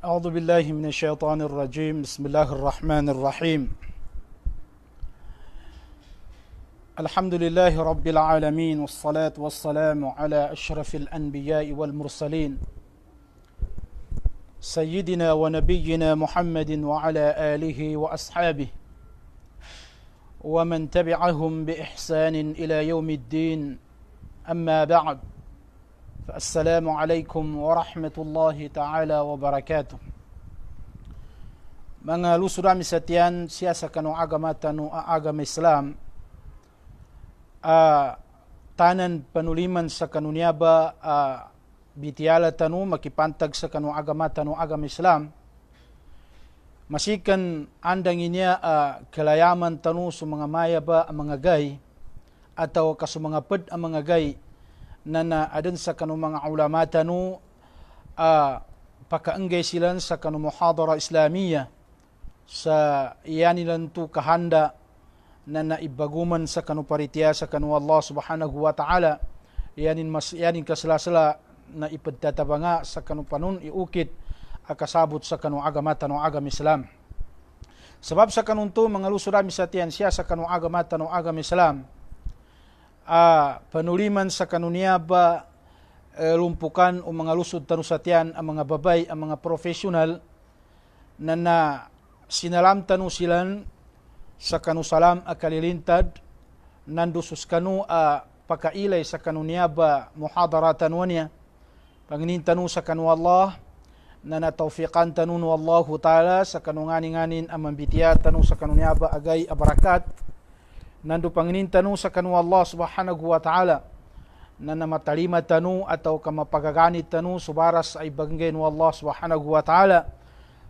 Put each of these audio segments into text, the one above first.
أعوذ بالله من الشيطان الرجيم. بسم الله الرحمن الرحيم. الحمد لله رب العالمين، والصلاة والسلام على أشرف الأنبياء والمرسلين سيدنا ونبينا محمد وعلى آله وأصحابه ومن تبعهم بإحسان إلى يوم الدين. أما بعد، فالسلام عليكم ورحمة الله تعالى وبركاته. Mga lusura misatian siasa kanu agama tanu agama Islam, tanan panuliman sa kanunyaba bitiala tanu makipantag sa kanu agama tanu agama Islam, masikan andang inya kalayaman tanu sa mga mayaba ang mga gay atau kasumangapad ang mga gay na adun sa kanu mga ulama tanu pakaanggay silan sa kanu muhadara Islamiyah sa iyanilan tu kahanda na naibaguman sa kanu paritya sa kanu Allah subhanahu wa ta'ala, yanin kasalasala na ipadtatabanga sa kanu panun iukit akasabot sa kanu agama tanu agama Islam. Sebab sa kanun tu mga lusura misatian siya sa kanu agama tanu agama Islam, panuliman sa kanunya ba lumpukan o mga lusod tanu satian ang mga babay, ang mga profesional na sinalam tanu silan sa kanu salam akalilintad nandusus kanu pakailay sa kanunya ba muhadara tanuanya panginin tanu sa kanu Allah na natawfiqan tanu nu Allah ta'ala sa kanu nganin ang mambitiya tanu sa kanunya ba agay abarakat nandu panginin tanu sa kanu Allah subhanahu wa ta'ala na namatalima tanu atau kamapagaganit tanu subaras ay baganggay nu Allah subhanahu wa ta'ala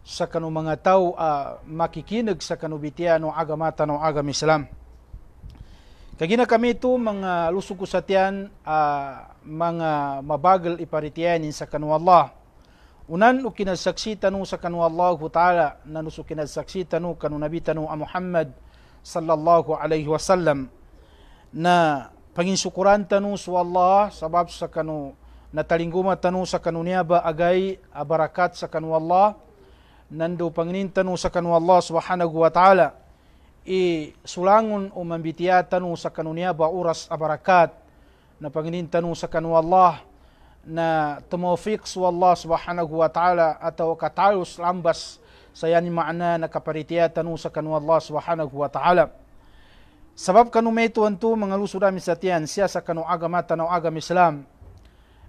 sa kanu mga tao makikinig sa kanu bitiya no agama tanu agama Islam. Kagina kami ito mga lusog kusatian mga mabagal iparitiyanin sa kanu Allah. Unan o kinagsaksi tanu sa kanu Allah ta'ala nanuso kinagsaksi tanu kanu nabi tanu Muhammad sallallahu alaihi wasallam na panginsukuran tanu sa Allah sabab sa kanu natalinguma tanu sa kanu niya ba agay abarakat sa kanu Allah nandu panginin tanu sa kanu Allah subhanahu wa ta'ala sulangon o mambitiya tanu sa kanu niya ba oras abarakat na panginin tanu sa kanu Allah na tumawfiq sa Allah subhanahu wa ta'ala atau katalos lambas sa yan maana na kaparitiya tanu sa kanu Allah subhanahu wa ta'ala. Sabab kanu may tuwan tu mga lusura misatian siya sa kanu agama tanu agama Islam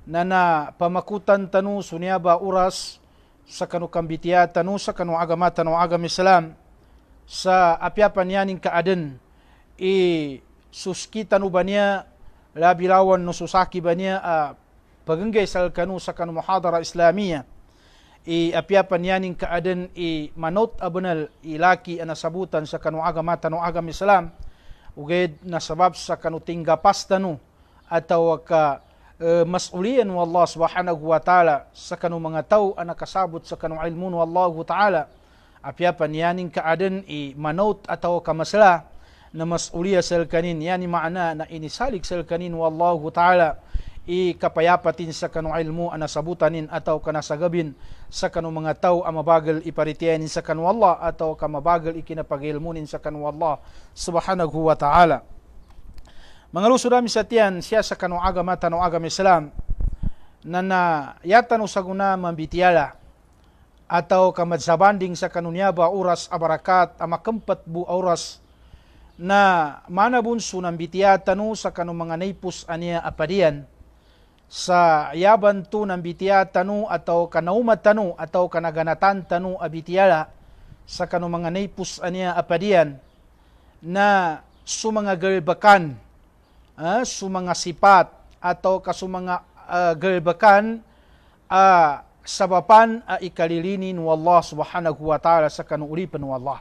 na pamakutan tanu sunya ba oras sa kanu kambitiya tanu sa kanu agama tanu agama Islam sa apyapan yaning kaaden suski tanu banya labilawan no susaki banya paganggay sal kanu sa kanu muhadara Islamiyah apyapan yaning kaaden manot abunal ilaki anasabutan sa kanu agama tanu agama Islam uged na sabab sa kanu tinggapas tanu ataw ka masulian wa Allah subhanahu wa ta'ala sa kanu mga tao ang nakasabot sa kanu ilmu wa Allah ta'ala apyapan yaning kaaden manot ataw kamasla na masuliya sal kanin yani maana na inisalik sal kanin wa Allah ta'ala kapayapatin sa kanu ilmu ang nasabutanin ataw kanasagabin sa kanu mga tao ang mabagal iparitiyanin sa kanu Allah ataw kamabagal ikinapagilmunin sa kanu Allah subhanahu wa ta'ala. Mga lusura misatian siya sa kanu agama tanu agama Islam na yatanu saguna mambitiala atau kamadsabanding sa kanunya ba oras abarakat amakempat bu oras na manabun sunang bitiya tanu sa kanu mga naipus ania apadian sa yaban tu ng bitiya tanu atau kanaumat tanu atau kanaganatan tanu abitiala sa kanu mga naipus ania apadian na sumanga galbakan sumanga sipat atau kasumanga galbakan sabapan ikalilinin wallah subhanahu wa ta'ala sa kanu uripan wallah.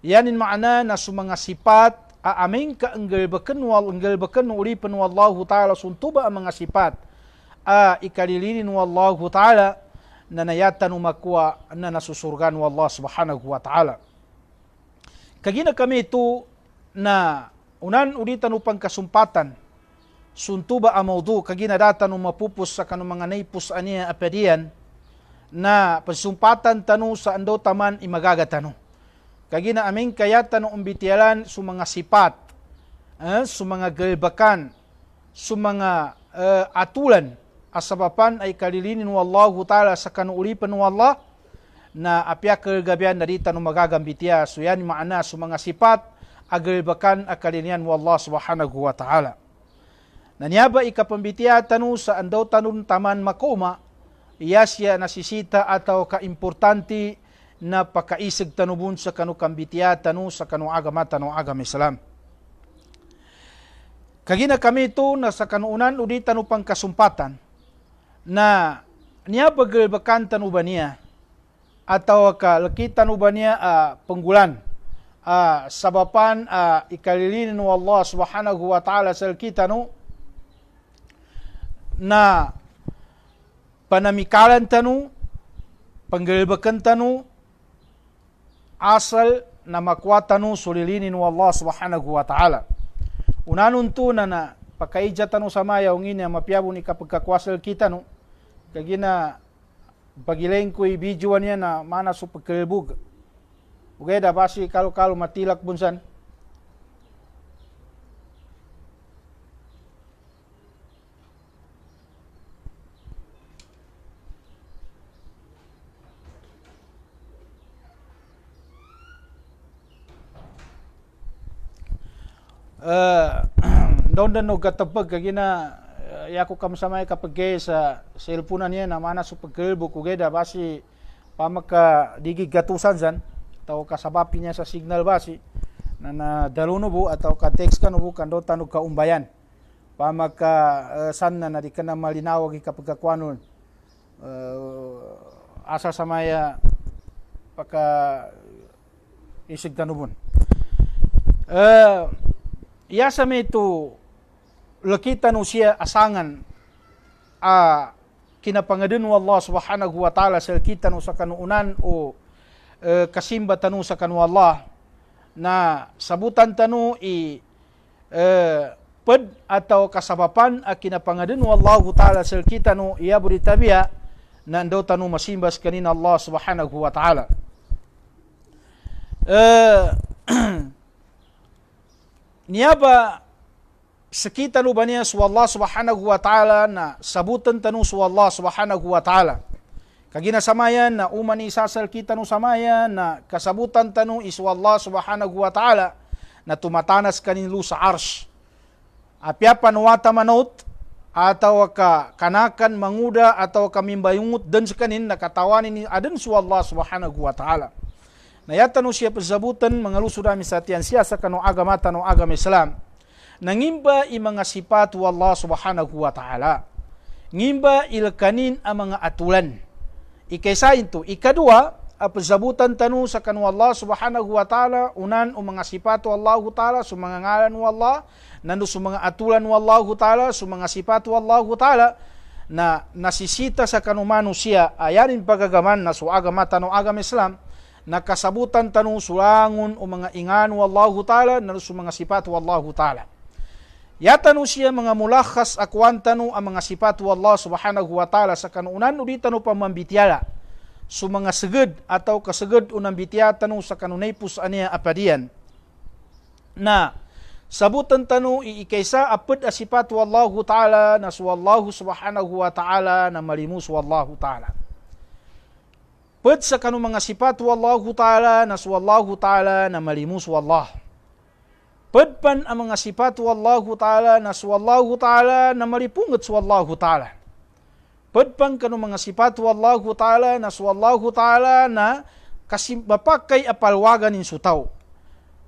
Yanin maana na sumanga sipat amin ka ang galbakan uripan wallah ta'ala suntuba ang mga sipat ikalilinin wallah ta'ala na nayatan umakwa na nasusurgan wallah subhanahu wa ta'ala. Kagina kami ito na unan ulitan upang kasumpatan suntuba ang maudu kagina datan mapupus sa kanong mga naipus aniya apedian na pasumpatan tanu sa ando taman imagagatano. Kagina aming kayatan ng umbitialan sa mga sipat, sa mga galbakan, sa mga atulan, asabapan ay kalilinin wa Allah ta'ala sa kanuulipan wa Allah, na apya kagabian na dita nung magagambitya. So yan maana sa mga sipat, agalbakan akalinian wa Allah subhanahu wa ta'ala. Nanyaba ikapambitya tanu sa andaw tanun taman makoma, iyasya nasisita atau kaimportanti na pakaisig tanubun sa kanu kambitya tanu sa kanu agama tanu agama Islam. Kagina kami ito na sa kanuunan udi tanu pang kasumpatan na niya bagalbakan tanu ba niya atau kalaki tanu ba niya penggulan sabapan ikalilinin wa Allah subhanahu wa ta'ala sa kita no na panamikalan tanu, panggalbakan tanu, asal na makuha tanu sulilinin wa Allah subhanahu wa ta'ala. Unanun tu na pakaija tanu samaya ungin na mapiabo ni kapagkakwasal kita no, kagina pagilain ko i-videoan niya na mana su pagkalbug. Okay, da basi kalo matilak bunsan. Doon no katapag kagina yako kamsamay kapag sa cellphone niya na mana su pagkalbug ko da basi pamaka digig gatusan zan atau kasabapi niya sa signal basi na daluno bu atau ka text ka no bu kando tanu ka umbayan pamaka sanna na di kana malinawag kapag kakwanon asa samaya paka isig tanubon iyasa may ito lakita no siya asangan kinapangadun wa Allah subhanahu wa ta'ala sa kita no sa kanuunan o kasimba tanu sa kanu Allah na sabutan tanu ped atau kasabapan kinapangadun wa Allah ta'ala sa kita no iya buritabia na ando tanu masimbas kanina Allah subhanahu wa ta'ala. Niyaba sakita no ba niya sa Allah subhanahu wa ta'ala na sabutan tanu sa Allah subhanahu wa ta'ala. Kagina samayan na umani isasal kita no samayan na kasabutan tanu isu Allah subhanahu wa ta'ala na tumatanas kaninlu sa arsh. Apya panuwata manot atau kanakan manguda atau kamimbayungut dan sekanin nakatawanin ni adan su Allah subhanahu wa ta'ala. Na yata no siya pasabutan mga lusudami sa tiyan siya sa kanu agama tanu agama Islam. Nangimba i mga sifat wa Allah subhanahu wa ta'ala. Ngimba ilkanin ang mga atulan. Ikaysa ito. Ikadua, pasabutan tanu sa kanu Allah subhanahu wa ta'ala, unan o mga sifat wa Allah ta'ala, sa mga ngalan wa Allah, nando sa mga atulan wa Allah ta'ala, sa mga sifat wa Allah ta'ala, na nasisita sa kanu manusia, ayanin pagagaman na sa agama tanu agama Islam, na kasabutan tanu sulangon o mga ingan wa Allah ta'ala, nando sa mga sifat wa Allah ta'ala. Yatanu siya mga mulakhas akwan tanu ang mga sifat wa Allah subhanahu wa ta'ala sa kanuunan o di tanu pamambitiala. So mga seged atau kaseged unang bitya tanu sa kanunay pus aniya apadian. Na sabutan tanu iikaysa apad a sifat wa Allah ta'ala na su Allah subhanahu wa ta'ala na malimus wa Allah ta'ala. Pad sa kanung mga sifat wa Allah ta'ala na su Allah ta'ala na malimus wa Allah. Padpan ang mga sifat wa Allah ta'ala na su Allah ta'ala na malipungat su Allah ta'ala. Padpan kanong mga sifat wa Allah ta'ala na su Allah ta'ala na mapakai apalwagan in sutaw.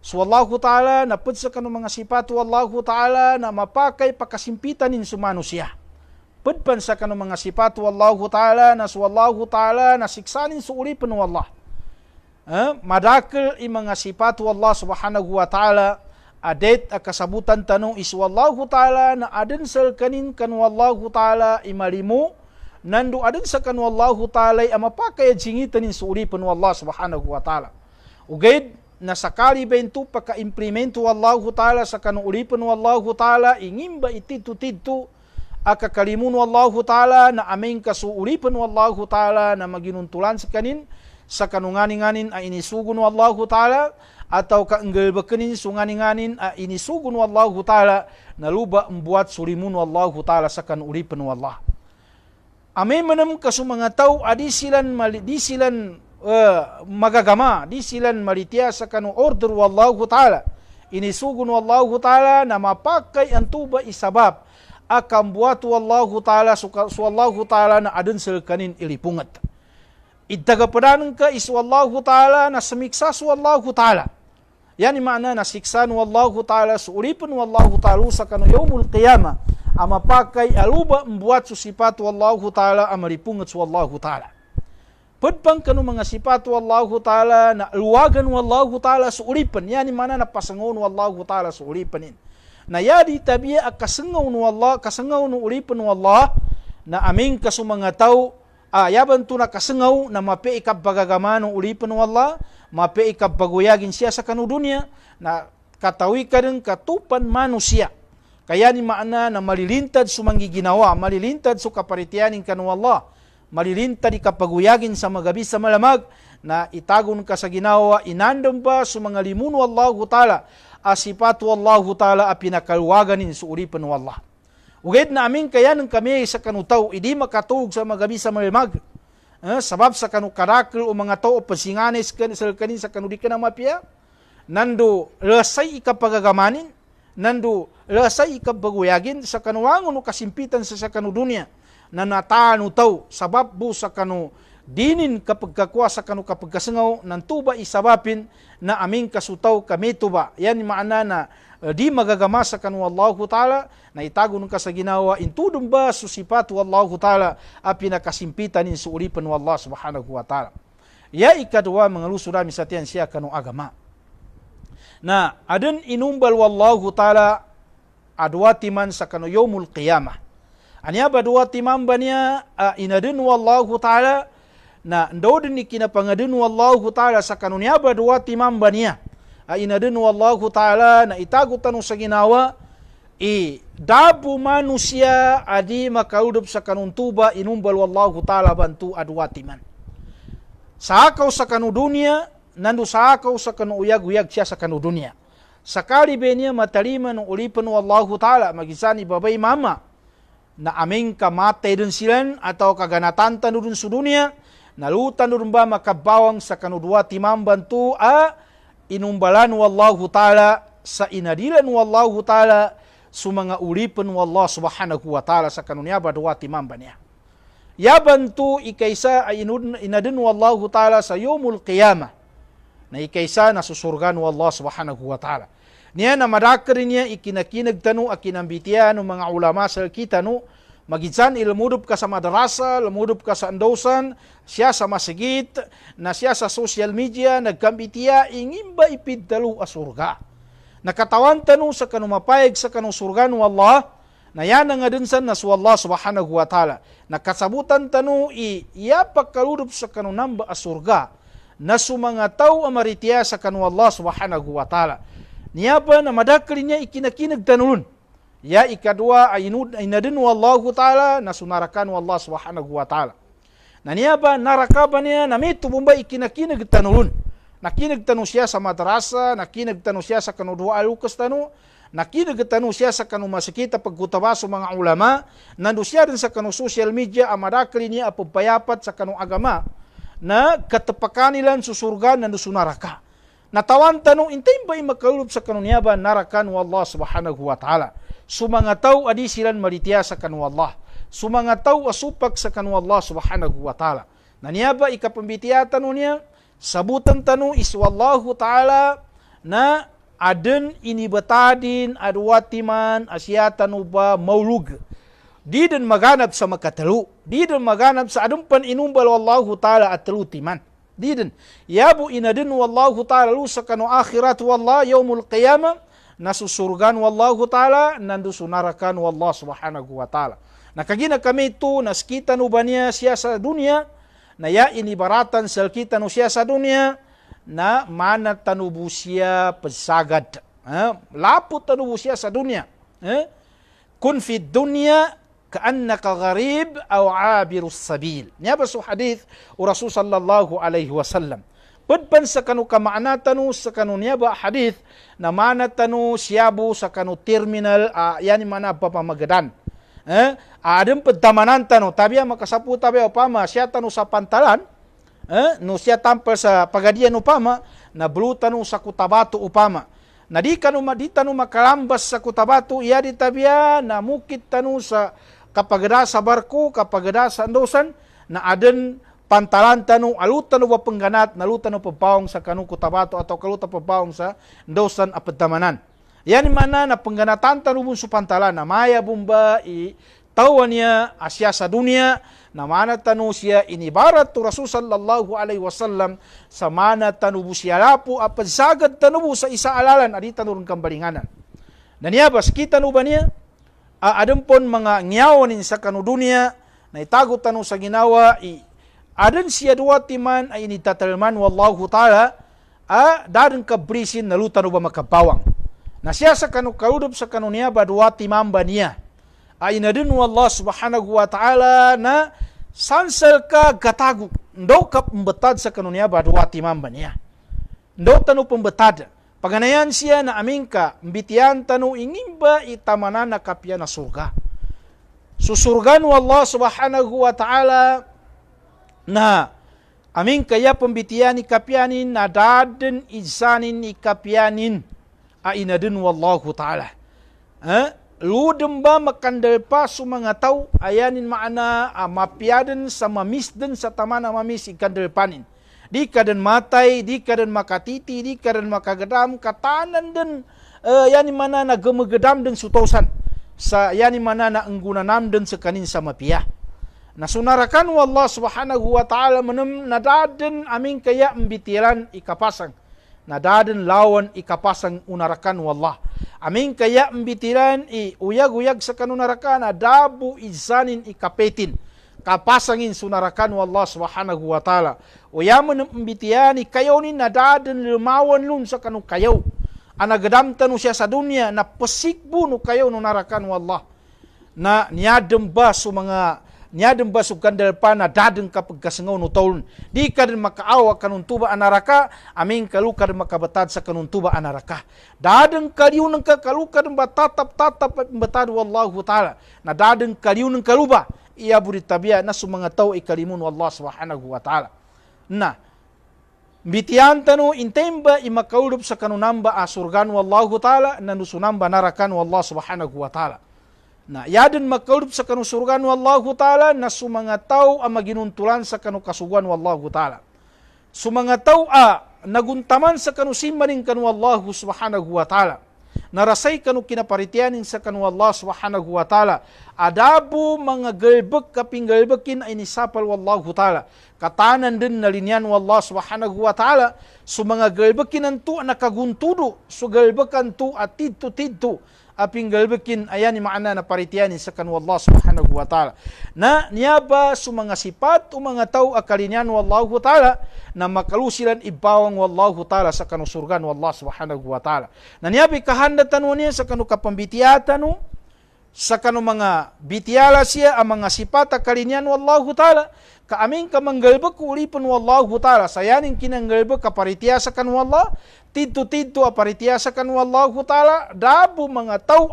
Su Allah ta'ala na pad sa kanong mga sifat wa Allah ta'ala na mapakai pakasimpitan in sumanusia. Padpan sa kanong mga sifat wa Allah ta'ala na su Allah ta'ala na siksanin su ulipan wa Allah. Madakil i mga sifat wa Allah subhanahu wa ta'ala adet kasabutan tanong is wallahu ta'ala na aden sal kanin kan wallahu ta'ala imalimu nandu aden sa kan wallahu ta'ala amapakai jingitan in suuripan wallah subhanahu wa ta'ala. Ugaid na sakali bentu paka-implemento wallahu ta'ala sa kan ulipan wallahu ta'ala ingimba ititu-titu aka kalimun wallahu ta'ala na aming kasuulipan wallahu ta'ala na maginuntulan sa kanin sa kanunganin-nganin a inisugun wallahu ta'ala atau kaenggal bekenin sunganin-nganin a inisugun wallahu ta'ala na luba membuat sulimun wallahu ta'ala sa kanuulipan wallah. Ame menam kasumanga tau adi silan magagama di silan malitia sa kanu order wallahu ta'ala inisugun wallahu ta'ala na mapakai antuba isabab akan buat wallahu ta'ala wallahu ta'ala na adun selkanin ilipungat iddaga padanan ka is wallahu ta'ala na semiksa wallahu ta'ala yani makna na siksan wallahu ta'ala suuripan wallahu ta'ala sa kanu yaumul qiyamah ama pakai aluba membuat sifat wallahu ta'ala amaripungat wallahu ta'ala. Pedpang kanu mga sifat wallahu ta'ala na luwagan wallahu ta'ala suuripan. Yani mana na pasangon wallahu ta'ala suuripanin. Na yadi tabiya kasangaw nu uripan wallah na aming kasumanga tao yaban tu na kasangaw na mapi ikab bagagaman ng uripan wallah mapi ikab baguyagin siya sa kanu dunia na katawi ka rin katupan manusia. Kaya ni makna na malilintad sumanggi ginawa, malilintad sa kaparitianin kanu Allah, malilintad ikapaguyagin sa magabi sa malamag, na itagon ka sa ginawa, inandam ba sa mga limun wallahu ta'ala, asipatu wallahu ta'ala a pinakaluwaganin sa uripan wallah. Uged na amin kaya ng kami sa kanutaw, idi makatug sa magabi sa malamag, sabab sa kanukarakil o mga tao pasinganes sa kanin sa kanudi ka na mapia, nando lasay ikapagagamanin, nando lasay ikabaguyagin sa kanuwangon o kasimpitan sa kanu dunia na natano tao sabab bu sa kanu dinin kapag kakwa sa kanu kapag kasangaw ng tuba isabapin na aming kasutaw kami tuba. Yan maana na di magagama sa kanu Allahu ta'ala na itago ng kasaginawa intudong ba susipat Allahu ta'ala a pinakasimpitan in suuripan wallah subhanahu wa ta'ala. Ya ikadwa mga lusura misatian siya kanu agama. Na adun inumbal wallahu ta'ala adwati man sa kanu yawmul qiyamah. Anya ba adwati man ba niya inadun wallahu ta'ala na ndodun ikinapangadun wallahu ta'ala sa kanu niya ba adwati man ba niya inadun wallahu ta'ala na itago tanong sa ginawa dabu manusia adi makaudop sa kanun tuba inumbal wallahu ta'ala bantu adwati man. Sa akaw sa kanu dunia nandu sa akaw sa kanu uyag-uyag siya sa kanu dunia. Sakali ba niya matalima ng ulipan wallahu ta'ala magisani babay mama na aming kamatay dun silan atau kaganatan dun sa dunia nalutan dun ba makabawang sa kanu dua timam bantu inumbalan wallahu ta'ala sa inadilan wallahu ta'ala sa mga ulipan wallah subhanahu wa ta'ala sa kanu niya ba dua timam ba niya. Yabantu ikaysa ay inadun wallahu ta'ala sa yawmul qiyamah na ikaysa na susurgan wallah subhanahu wa ta'ala. Niya na madakar niya ikinakinag tanu akinambitiya ng mga ulama sa kita no magitsan ilmudup ka sa madrasa, ilmudup ka sa andosan, siya sa masigit, na siya sa social media, nagkambitiya, ingimba ipiddalu a surga. Nakatawan tanu sa kanumapayag sa kanung surgan wallah, na yan nga dun sa naswallah subhanahu wa ta'ala. Nakasabutan tanu iya pagkaludup sa kanunamba a surga, na sumanga tao amaritiya sa kanu Allah subhanahu wa ta'ala. Niya ba na madakali niya ikinakinag tanulun. Ya ikadwa ay inadun wallahu ta'ala na sunarakan Allah subhanahu wa ta'ala. Na niya ba naraka ba niya na may tubumba ikinakinag tanulun. Nakinag tanu siya sa madrasa, nakinag tanu siya sa kanu dua alukas tanu, nakinag tanu siya sa kanu masikita pagkutaba sa mga ulama, nandu siya rin sa kanu social media amadakali niya apapayapat sa kanu agama, na katapakanilan susurgan na nusunaraka. Natawan tanong, intay ba makalulub sa kanunya ba narakan wallah subhanahu wa ta'ala. Sumanga tao adi silan malitiya sa kanu Allah. Sumanga tao asupak sa kanu Allah subhanahu wa ta'ala. Naniya ba ikapambitiya tanong niya, sabutan tanong is wallahu ta'ala na aden inibatadin adwatiman asyatan ba maulug. Di din maganap sa makatalu. Di din maganap sa adumpan inumbal wallahu ta'ala at talutiman. Di din. Yabu inadin wallahu ta'ala lu sa kanu akhirat wallah yaumul qiyamah nasusurgan wallahu ta'ala nandusunarakan wallah subhanahu wa ta'ala. Nakagina kami ito naskita no ba niya siya sa dunia na ya inibaratan sa kita no siya sa dunia na manatanubo siya pagsagad. Lapot tanubo siya sa dunia. Kun fi dunya ka'annaka gharib aw 'abirus sabil. Nya basu hadis Rasul sallallahu alaihi wasallam. Pedpan sa kanu kamakna tanu sa kanu niya ba hadith na mana tanu siyabu sa kanu terminal yani mana papamagadan. Adem pedamanan tanu tabiya makasapu tabiya upama siya tanu sa pantalan no siya tampal sa pagadian upama na belu tanu sa kutabatu upama. Na di tanu makalambas sa kutabatu iya di tabiya na mukit tanu sa kapagada sa barko kapagada sa andosan na aden pantalan tanu alutan no pengganat nalutan no pabawang sa kanu kutabato atau kalutan pabawang sa dosan apedamanan. Yan mana na pengganatan tanu bun su pantalan na maya bumba i tawanya asya sa dunia na mana tanu siya inibarat tu Rasul sallallahu alaihi wasallam sa mana tanu bu siya lapu apesagad tanu bu sa isa alalan adi tanu run kambalinganan. Dan ya bas kita nu bania adem pon mga ngyawanin sa kanu dunia na itago tanu sa ginawa adan siya dua timan ay initatalman wallahu ta'ala dadan kabrisin nalutan ba makabawang. Na siya sa kanu kaudop sa kanu niya ba dua timam ba niya. Ay inadun wallah subhanahu wa ta'ala na sansel ka gatagu. Ndaw ka pembetad sa kanu niya ba dua timam ba niya. Ndaw tanu pembetad. Paganayan siya na amin ka, mbitian tanu ingin ba itamanan na kapya na surga. Susurgan wallah subhanahu wa ta'ala na amin kaya pembitian ikapianin na daden izanin ikapianin inadun wallahu ta'ala. Ludem ba makandal pa su mga tao ayanin maana mapiaden sa mamisden sa taman mamis ikandal panin. Di kaden matay, di kaden makatiti, di kaden makagadam katanan den yani mana na gemegedam den sutosan sa yani mana na enggunanam den sekanin sa mapia. Nasunarakan wallah subhanahu wa ta'ala menem nadaden amin kaya mbitilan ikapasang. Nadaden lawan ikapasang unarakan wallah. Amin kaya mbitilan uyag-uyag sa kanunarakan adabu izanin ikapetin. Kapasangin sunarakan wallah subhanahu wa ta'ala. Uyaman mbitiani kayo ni nadaden lumawan lun sa kanu kayo. Anagadam tanu siya sa dunia na pesikbu nu kayo nunarakan wallah. Na niadem ba su mga niadem basukan dalpa na dadeng kapag kasengaw no taulun. Di ka din makaawa kanun tuba anaraka, amin kalukad makabetad sa kanun tuba anaraka. Dadeng kaliw ng kakalukad batatap-tatap betad wallahu ta'ala. Na dadeng kaliw ng kaluba, iya burit tabiya na sumanga tao ikalimun wallah subhanahu wa ta'ala. Na, bitian tanu intemba imakaulup sa kanunamba asurgan wallahu ta'ala, na nusunamba narakan wallah subhanahu wa ta'ala. Na yaden makaulup sa kanu surgan wallahu ta'ala na sumanga tao maginuntulan sa kanu kasuguan wallahu ta'ala. Sumanga tao naguntaman sa kanu simmanin kanu wallahu subhanahu wa ta'ala. Narasay kanu kinaparitianin sa kanu Allah subhanahu wa ta'ala. Adabu mga galbek kaping galbekin ay nisapal wallahu ta'ala. Katanan din nalinyan wallah subhanahu wa ta'ala. Sumanga galbekin antu nakaguntudo. So galbekan tu atidto-tidto. Aping galbekin ayan ni maana na paritianin sa kanu Allah subhanahu wa ta'ala. Na niyaba su mga sipat o mga tao akalinyan wallahu ta'ala na makalusilan ibawang wallahu ta'ala sa kanu surgan wallah subhanahu wa ta'ala. Na niyabi kahandatan mo niya sa kanu kapambitiyatan no, sa kanu mga bitiyala siya ang mga sipat akalinyan wallahu ta'ala. Kaamin ka manggalbek ulipon wallahu ta'ala. Sayanin kinanggalbek kaparitiya sa kanu Allah. Tidto-tidto aparitiya sa kanu wallahu ta'ala. Dabu mga tao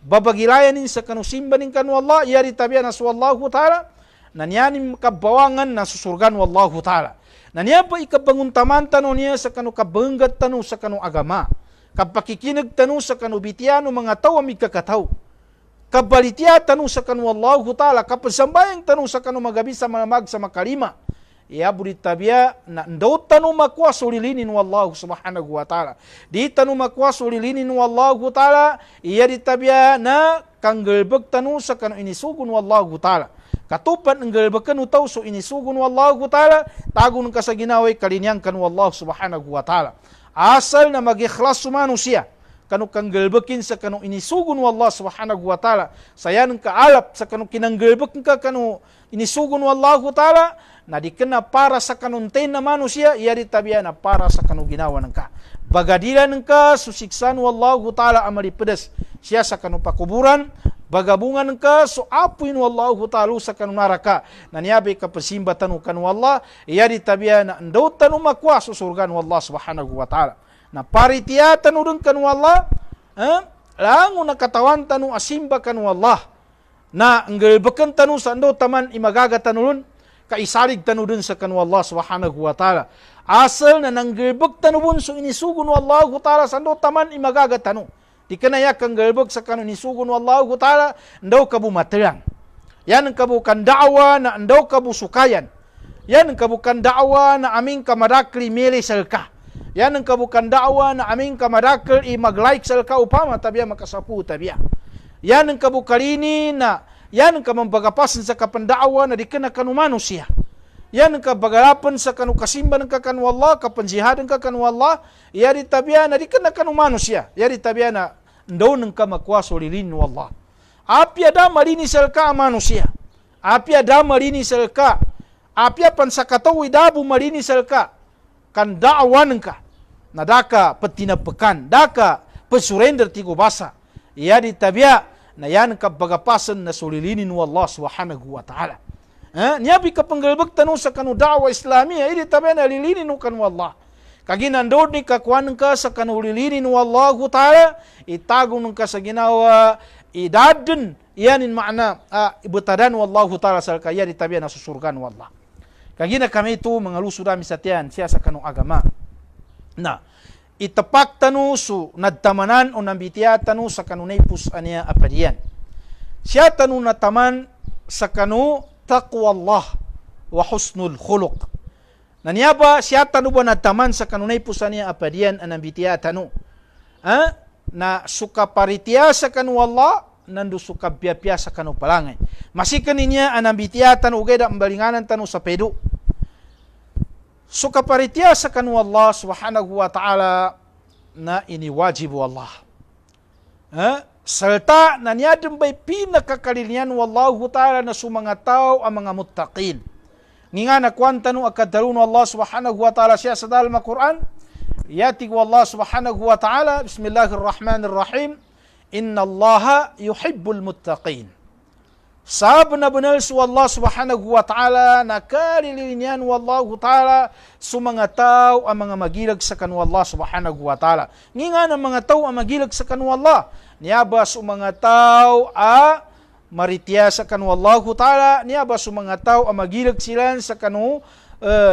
babagilayanin sa kanu simbanin kanu Allah. Yari tabiya na sa wallahu ta'ala. Nanyanin kabawangan na susurgan wallahu ta'ala. Nanya pa ikabanguntaman tanu niya sa kanu kabanggat tanu sa kanu agama. Kapakikinag tanu sa kanu bitiyano mga tao amigkakataw. Kabalitiya tanu sa kanu wallahu ta'ala. Kapasambayang tanu sa kanu magabi sa manamag sa makalima. Iya burit tabiya na ndaw tanu makwa sulilinin wallahu subhanahu wa ta'ala. Di tanu makwa sulilinin wallahu ta'ala. Iya di tabiya na kanggalbag tanu sa kanu inisugun wallahu ta'ala. Katupan ang galbakan utaw so inisugun wallahu ta'ala. Tagun ka sa ginaway kalinyang kanu wallahu subhanahu wa ta'ala. Asal na mag-ikhlas manusia. Kanu kang galbakin sa kanu inisugun wallah subhanahu wa ta'ala. Sayan ka alap sa kanu kinanggalbakin ka kanu inisugun wallahu ta'ala. Na di kena para sa kanuntain na manusia, iya di tabiya na para sa kanu ginawa ng ka. Bagadilan ng ka, susiksan wallahu ta'ala amali pedas. Siya sa kanu pakuburan, bagabungan ka so apuin wallahu ta'ala sa kanu naraka na niyabi ka pasimba tanu kanu Allah iyadi tabiya na ndaw tanu makwa so surgan wallah subhanahu wa ta'ala na paritiya tanu dun kanu Allah langu na katawan tanu asimba kanu Allah na nggelbekan tanu sa ndaw taman imagaga tanu dun kaisarig tanu dun sa kanu Allah subhanahu wa ta'ala asal na nanggelbek tanu bun so inisugun wallahu ta'ala sa ndaw taman imagaga tanu di kanaya kang gelbek sa kanu nisugun wallahu ta'ala ndaw kabu matelang yan kabu kan da'wa na ndaw kabu sukayan yan kabu kan da'wa na aming kamadakli mili selka yan kabu kan da'wa na aming kamadakli mag-like selka upama tabiya makasapu tabiya yan kabu kalini na yan kamambagapasan sa kapanda'wa na di kana kanu manusia yan ka bagarapan sa kanu kasimban ka kanu Allah kapanjihadan ka kanu Allah yari tabiya na di kana kanu manusia yari tabiya na ndaw nang ka makwaso lilin wallah apya da marini selka manusia apya da marini selka apya pansakataw idabu marini selka kan da'wan ka nadaka petina pekan daka pesurrender tigo basa yari tabiya na yan ka bagapasan na sulilinin wallah subhanahu wa ta'ala niyabi ka panggalbag tanu sa kanu da'wa islamiyya ili tabiya na lilinin kan wallah kaginandod ni kakuan ka sa kanulilinin wallahu ta'ala itagung ka sa ginawa idadun yanin makna ibutadan wallahu ta'ala sa kaya ditabiya na susurgan wallah kagina kami itu mengalusu dami satian siya sa kanong agama na itapak tanu su nadtamanan o nambitiya tanu sa kanunaypus aniya apadiyan siya tanu nataman sa kanu taqwa Allah wa husnul khuluq naniaba siya tanu ba nataman sa kanunay pusaniya apadiyan anambitiya tanu na suka paritiya sa kanu Allah nandu suka piya-piya sa kanu palangay masikan niya anambitiya tanu ugay da embalinganan tanu sa pedu suka paritiya sa kanu Allah subhanahu wa ta'ala na ini wajibu Allah salta na niya dambay pinakakalilian wallahu ta'ala na sumangatao ang mga muttaqin nginga na kwantanu akadarun Allah subhanahu wa ta'ala siya sa dalam Al-Quran yatig Allah subhanahu wa ta'ala bismillahirrahmanirrahim inna Allah yuhibbul muttaqin sab na banal su Allah subhanahu wa ta'ala nakalilinian wallahu ta'ala sumangataw ang mga magilag sa kanu Allah subhanahu wa ta'ala nginga na mga tao ang magilag sa kanu Allah niyaba sumangataw maritiya sa kanu Allahu ta'ala niya ba sumangataw ang magilag sila sa kanu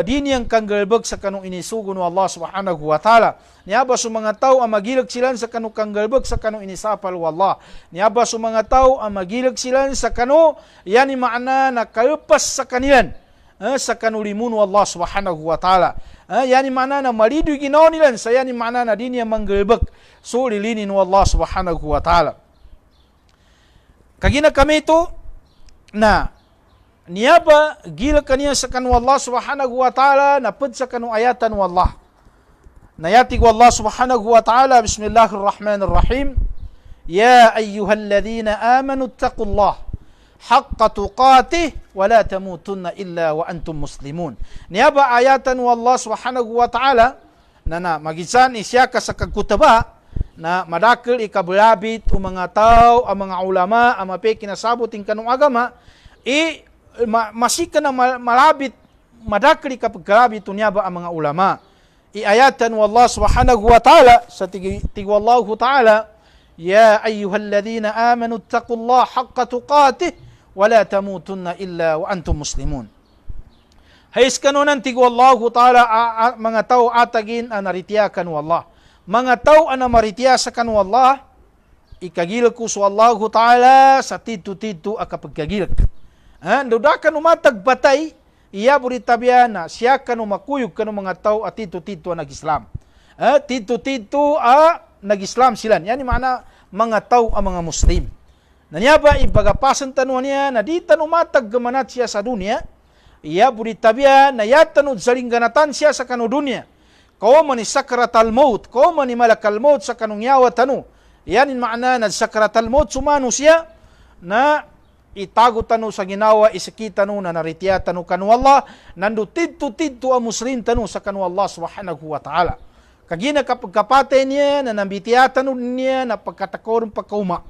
diniyang kanggalbag sa kanu inisugon Allah subhanahu wa ta'ala niya ba sumangataw ang magilag sila sa kanu kanggalbag sa kanu inisapal wallah niya ba sumangataw ang magilag sila sa kanu yani maana na kalpas sa kanilan sa kanu limun Allah subhanahu wa ta'ala yani maana na malidu ginaw nilan sa yani maana na diniyang manggalbag so lilinin Allah subhanahu wa ta'ala kagina kami ito na niyaba gila kaniya sa kanu Allah subhanahu wa ta'ala napad sa kanu ayatan wallah nayatig wallah subhanahu wa ta'ala bismillahirrahmanirrahim ya ayyuhalladhina amanu attaqullah haqqa tuqatih wa la tamutunna illa wa antum muslimun niyaba ayatan wallah subhanahu wa ta'ala na magisan isya ka sa kagkutaba na madakil ikabulabit o mga tao, ang mga ulama, ang mapi kinasabuting kanong agama, masika na malabit, madakil ikapagkalabit niya ba ang mga ulama. Iayatan wallah subhanahu wa ta'ala, sa tigwallahu ta'ala, ya ayyuhalladhina amanu attaqullah haqqa tuqatih, wa la tamutunna illa wa antum muslimun. Hayes kanunan tigwallahu ta'ala, mga tao atagin ang naritiyakan wallah. Mga tao na maritiya sa kanu Allah, ikagilak ko sa Allah ta'ala sa titu-titu akapagkagilak. Ndoda ka numatagbatay, iya buritabiya na siya ka numakuyog ka mga tao at titu-titu nag-Islam. Titu-titu nag-Islam sila. Yan yung mga tao ang mga Muslim. Nanyaba ibagapasan tanuan niya na di tanumatag gamanat siya sa dunia, iya buritabiya na yatanod saringganatan siya sa kanu dunia. Kau mani sakratal maut, kau mani malakal maut sa kanong yawa tanu. Yan in maana na sakratal maut sumano siya na itago tanu sa ginawa isakita nu na naritiya tanu kanu Allah nandu tidtu ang muslim tanu sa kanu Allah subhanahu wa ta'ala. Kagina kapagkapatay niya na nambitiya tanu niya na pagkatakorong pagkauma.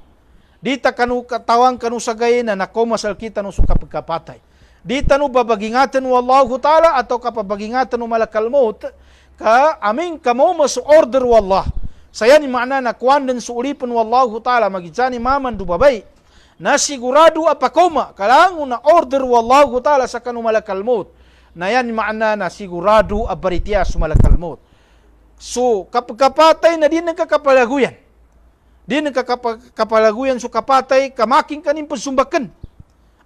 Dita kanu katawang kanu sagay na nakomasal kita no suka pagkapatay. Dita no babagingatan wallahu ta'ala atau kapabagingatan no malakal maut ka aming kamo masu order wallah. Saya ni makna na kuandan suulipan wallahu ta'ala magijani maman du babay. Na sigurado apa koma kalangu na order wallahu ta'ala sa kanu malakal maut. Na yan makna na sigurado abaritia su malakal maut. So kapagkapatay na din nagkakapalaguyan. Di kapalaguyan su kapatay kamaking kanin pagsumbakan.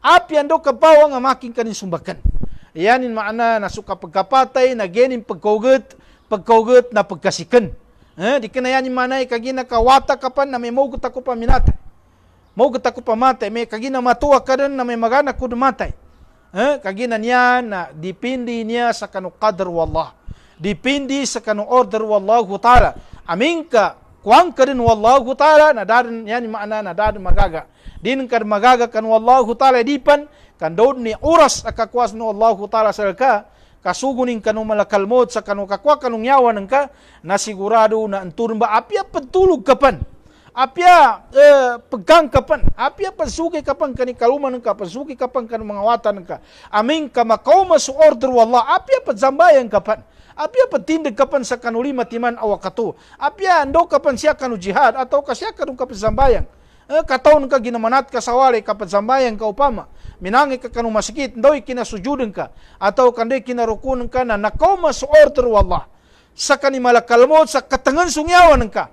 Api ando kabawa nga making kanin sumbakan. Yanin maana na su kapagkapatay na genin pagkaugat na pagkasikan. Di kanayanin manay kagina kawata kapan na may maugot ako paminatay. Maugot ako pamatay. May kagina matuwa ka rin na may magana ko dumatay. Kagina niya na dipindi niya sa kanu qadar wallah. Dipindi sa kanu order wallahu ta'ala. Amin ka kuang ka rin wallahu ta'ala na darin yan maana na darin magaga. Din ka magaga kan wallahu ta'ala dipan kan doon ni oras akakwas no wallahu ta'ala sa ka kasugunin kanu malakalmot sa kanu kakwa kanong yawan ka na sigurado na anturun ba apya pagtulog kapan. Apya pegang kapan. Apya pasuki kapan kani kaluman ka pasuki kapan kanu mga watan ka. Amin ka makaw masu order wallah apya padzambayan kapan. Apya patindig kapan sa kanuli matiman awakato. Apya ando kapan siya kanu jihad atau kasya kanu kapazambayang. Kataon ka ginamanat ka sawali kapazambayang ka upama. Minangi ka kanu masikit ndoy kinasujudin ka atau kandoy kinarukunan ka na nakaw mas order wallah. Sa kanimalakalmot sa katangan sungyawan ka.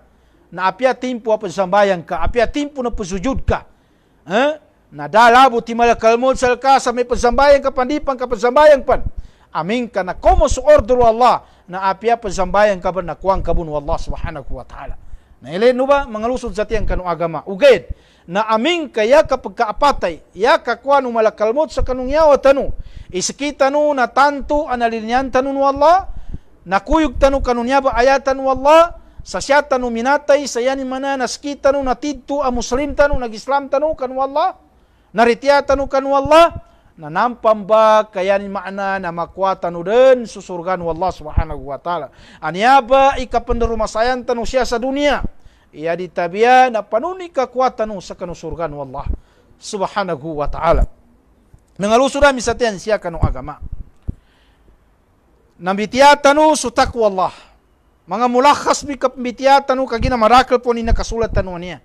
Na apya timpo apazambayang ka. Apya timpo na pasujud ka. Na dalabo timalakalmot sa ka sa may pazambayang ka pandipang kapazambayang pan. Amin ka na komo su order Allah na apya pazambayan ka ba na kuang kabun wallah subhanahu wa ta'ala. Na ilin no ba mga lusod sa tiyang kanu agama. Uged na amin kaya kapag kaapatay ya kakwa no malakalmot sa kanong yawa tanu. Isikita no na tanto analinyan tanu wallah na kuyog tanu kanunya ba ayatan wallah sa siya tanu minatay sa yani mana naskita no natidto a muslim tanu nag-islam tanu kan wallah naritya tanu kan wallah na nampamba kaya ni makna na makwatan din susurgan wallah subhanahu wa ta'ala. Anyaba ikapandarumasayan tanu siya sa dunia. Iya ditabia na panuni kakwatan sa kanusurgan wallah subhanahu wa ta'ala. Nangalusura misatian siya kanu agama. Nambitiyatanu su takwallah. Mga mulakhas mi kapambitiyatanu kagina marakal po ni nakasulat tanu niya.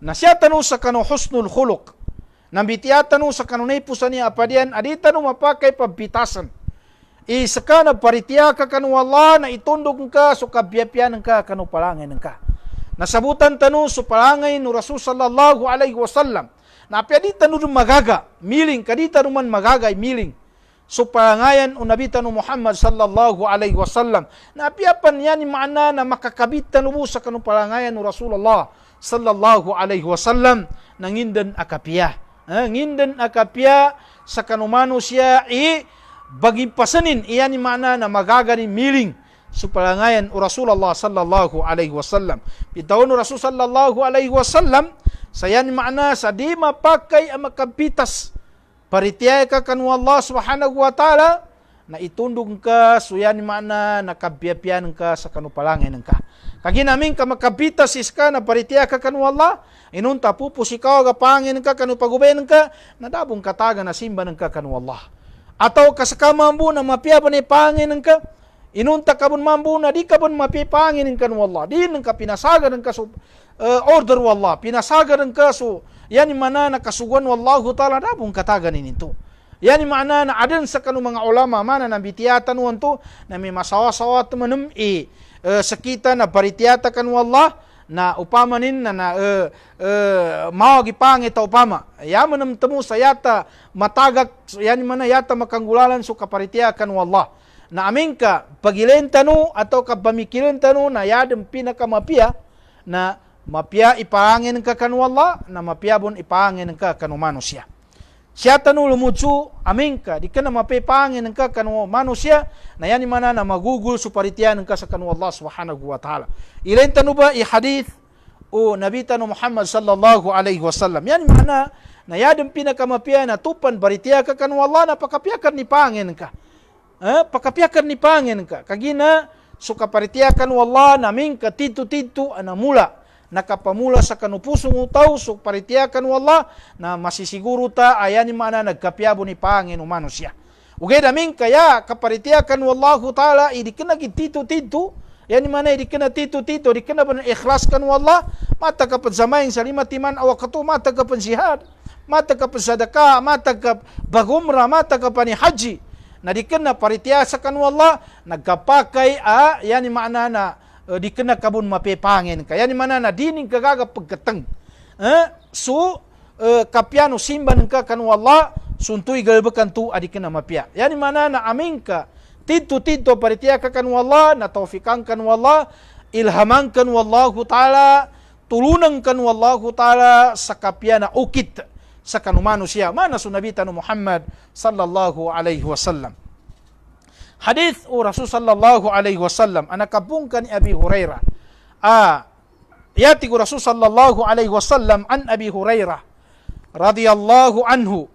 Na siya tanu sa kanu husnul khuluq. Nambitiyatanu sa kanunay pusa niya apadian, aditanu mapakai pabitasan. Isaka na paritiya ka kanu Allah na itundog ka so kabiyapyan ka kanu palangay ka. Nasabutan tanu so palangay no Rasul sallallahu alaihi wasallam. Na apyadita no magaga, miling, kadita man magagay miling. So palangayan o nabitanu Muhammad sallallahu alaihi wasallam. Na apyapan yan maana na makakabit tanu sa kanu palangayan no Rasulullah sallallahu alaihi wasallam nangindan akapiyah. Ngindan akapya sa kanumano siya baging pasanin iyan ni mana na magaganin miling supalangayan o Rasulullah sallallahu alaihi wasallam. Bitaon o Rasul sallallahu alaihi wasallam sa yan ni mana sa di mapakay ang makapitas paritiyay ka kanu Allah subhanahu wa ta'ala na itundog ka so yan ni mana nakabiyapyan ka sa kanupalangan ka. Kaginamin ka makapitas iska na paritiyay ka kanu Allah inunta pupus ikaw agapangin ka kanu pagubayan ka nadabong kataga na simba ng ka kanu Allah. Ataw kasakamambu na mapiyaban ay pangin ka inunta kabun mambu na di kabun mapipangin kanu Allah. Di nang ka pinasaga ng ka so order wallah pinasaga ng ka so yan mana nakasugan wallahu ta'ala dabong kataga ninito. Yan mana na adan sa kanu mga ulama mana na bitiyatan wanto na may masawa-sawa tumanum sakita na paritiyata kanu Allah na upamanin na mawagipangit ta upama. Yaman nam temu sayata matagak yan mana yata makanggulalan so kaparitiyakan wallah. Na amin ka pagilen tanu atau kapamikilan tanu na yadem pinakamapia na mapia ipangin ka kan wallah na mapiabon ipangin ka kanu manusia. Siya tanu lumutsu amin ka di ka na mapipangin ka kanu manusia na yan mana na magugul suparitiyan ka sa kanu Allah subhanahu wa ta'ala. Ilain tanu ba i hadith o Nabi tanu Muhammad sallallahu alaihi wasallam. Yan mana na yadem pinakamapia na tupan baritiya ka kanu Allah na pakapiakan ni pangin ka. Pakapiakan ni pangin ka. Kagina so kaparitiya kanu Allah na min ka titu-titu anamula nakapamula sa kanupusong utaw, so paritiakan wallah, na masisiguro ta, ayan ni mana nagkapyabo ni Panginoon umano siya. Ugay namin kaya, kaparitiakan wallahu ta'ala, hindi ka nagitito-tito, yan ni mana, hindi ka na tito-tito, hindi ka na ba ikhlaskan wallah, mata ka pa zamayin sa limatiman awakatu, mata ka pa jihad, mata ka pa sadaka, mata ka bagumra, mata ka pa ni haji, na di ka na paritiasakan wallah, nagkapakay, yan ni mana na, di ka na kabun mapipangin ka, yan ni mana na, dining kagaga pagkatang, so, kapyano simban ka kan wallah, suntuy galbakan tu adik na mapia. Yani mana na amin ka, tito paritiya ka kan wallah, na taufikan kan wallah, ilhaman kan wallahu ta'ala, tulunan kan wallahu ta'ala sa kapya na ukit sa kanumano siya. Mana sunabita no Muhammad sallallahu alaihi wasallam. Hadith o Rasul sallallahu alaihi wasallam, anakabung ka ni Abi Hurairah. Yati ko Rasul sallallahu alaihi wasallam an Abi Hurairah radhiyallahu anhu.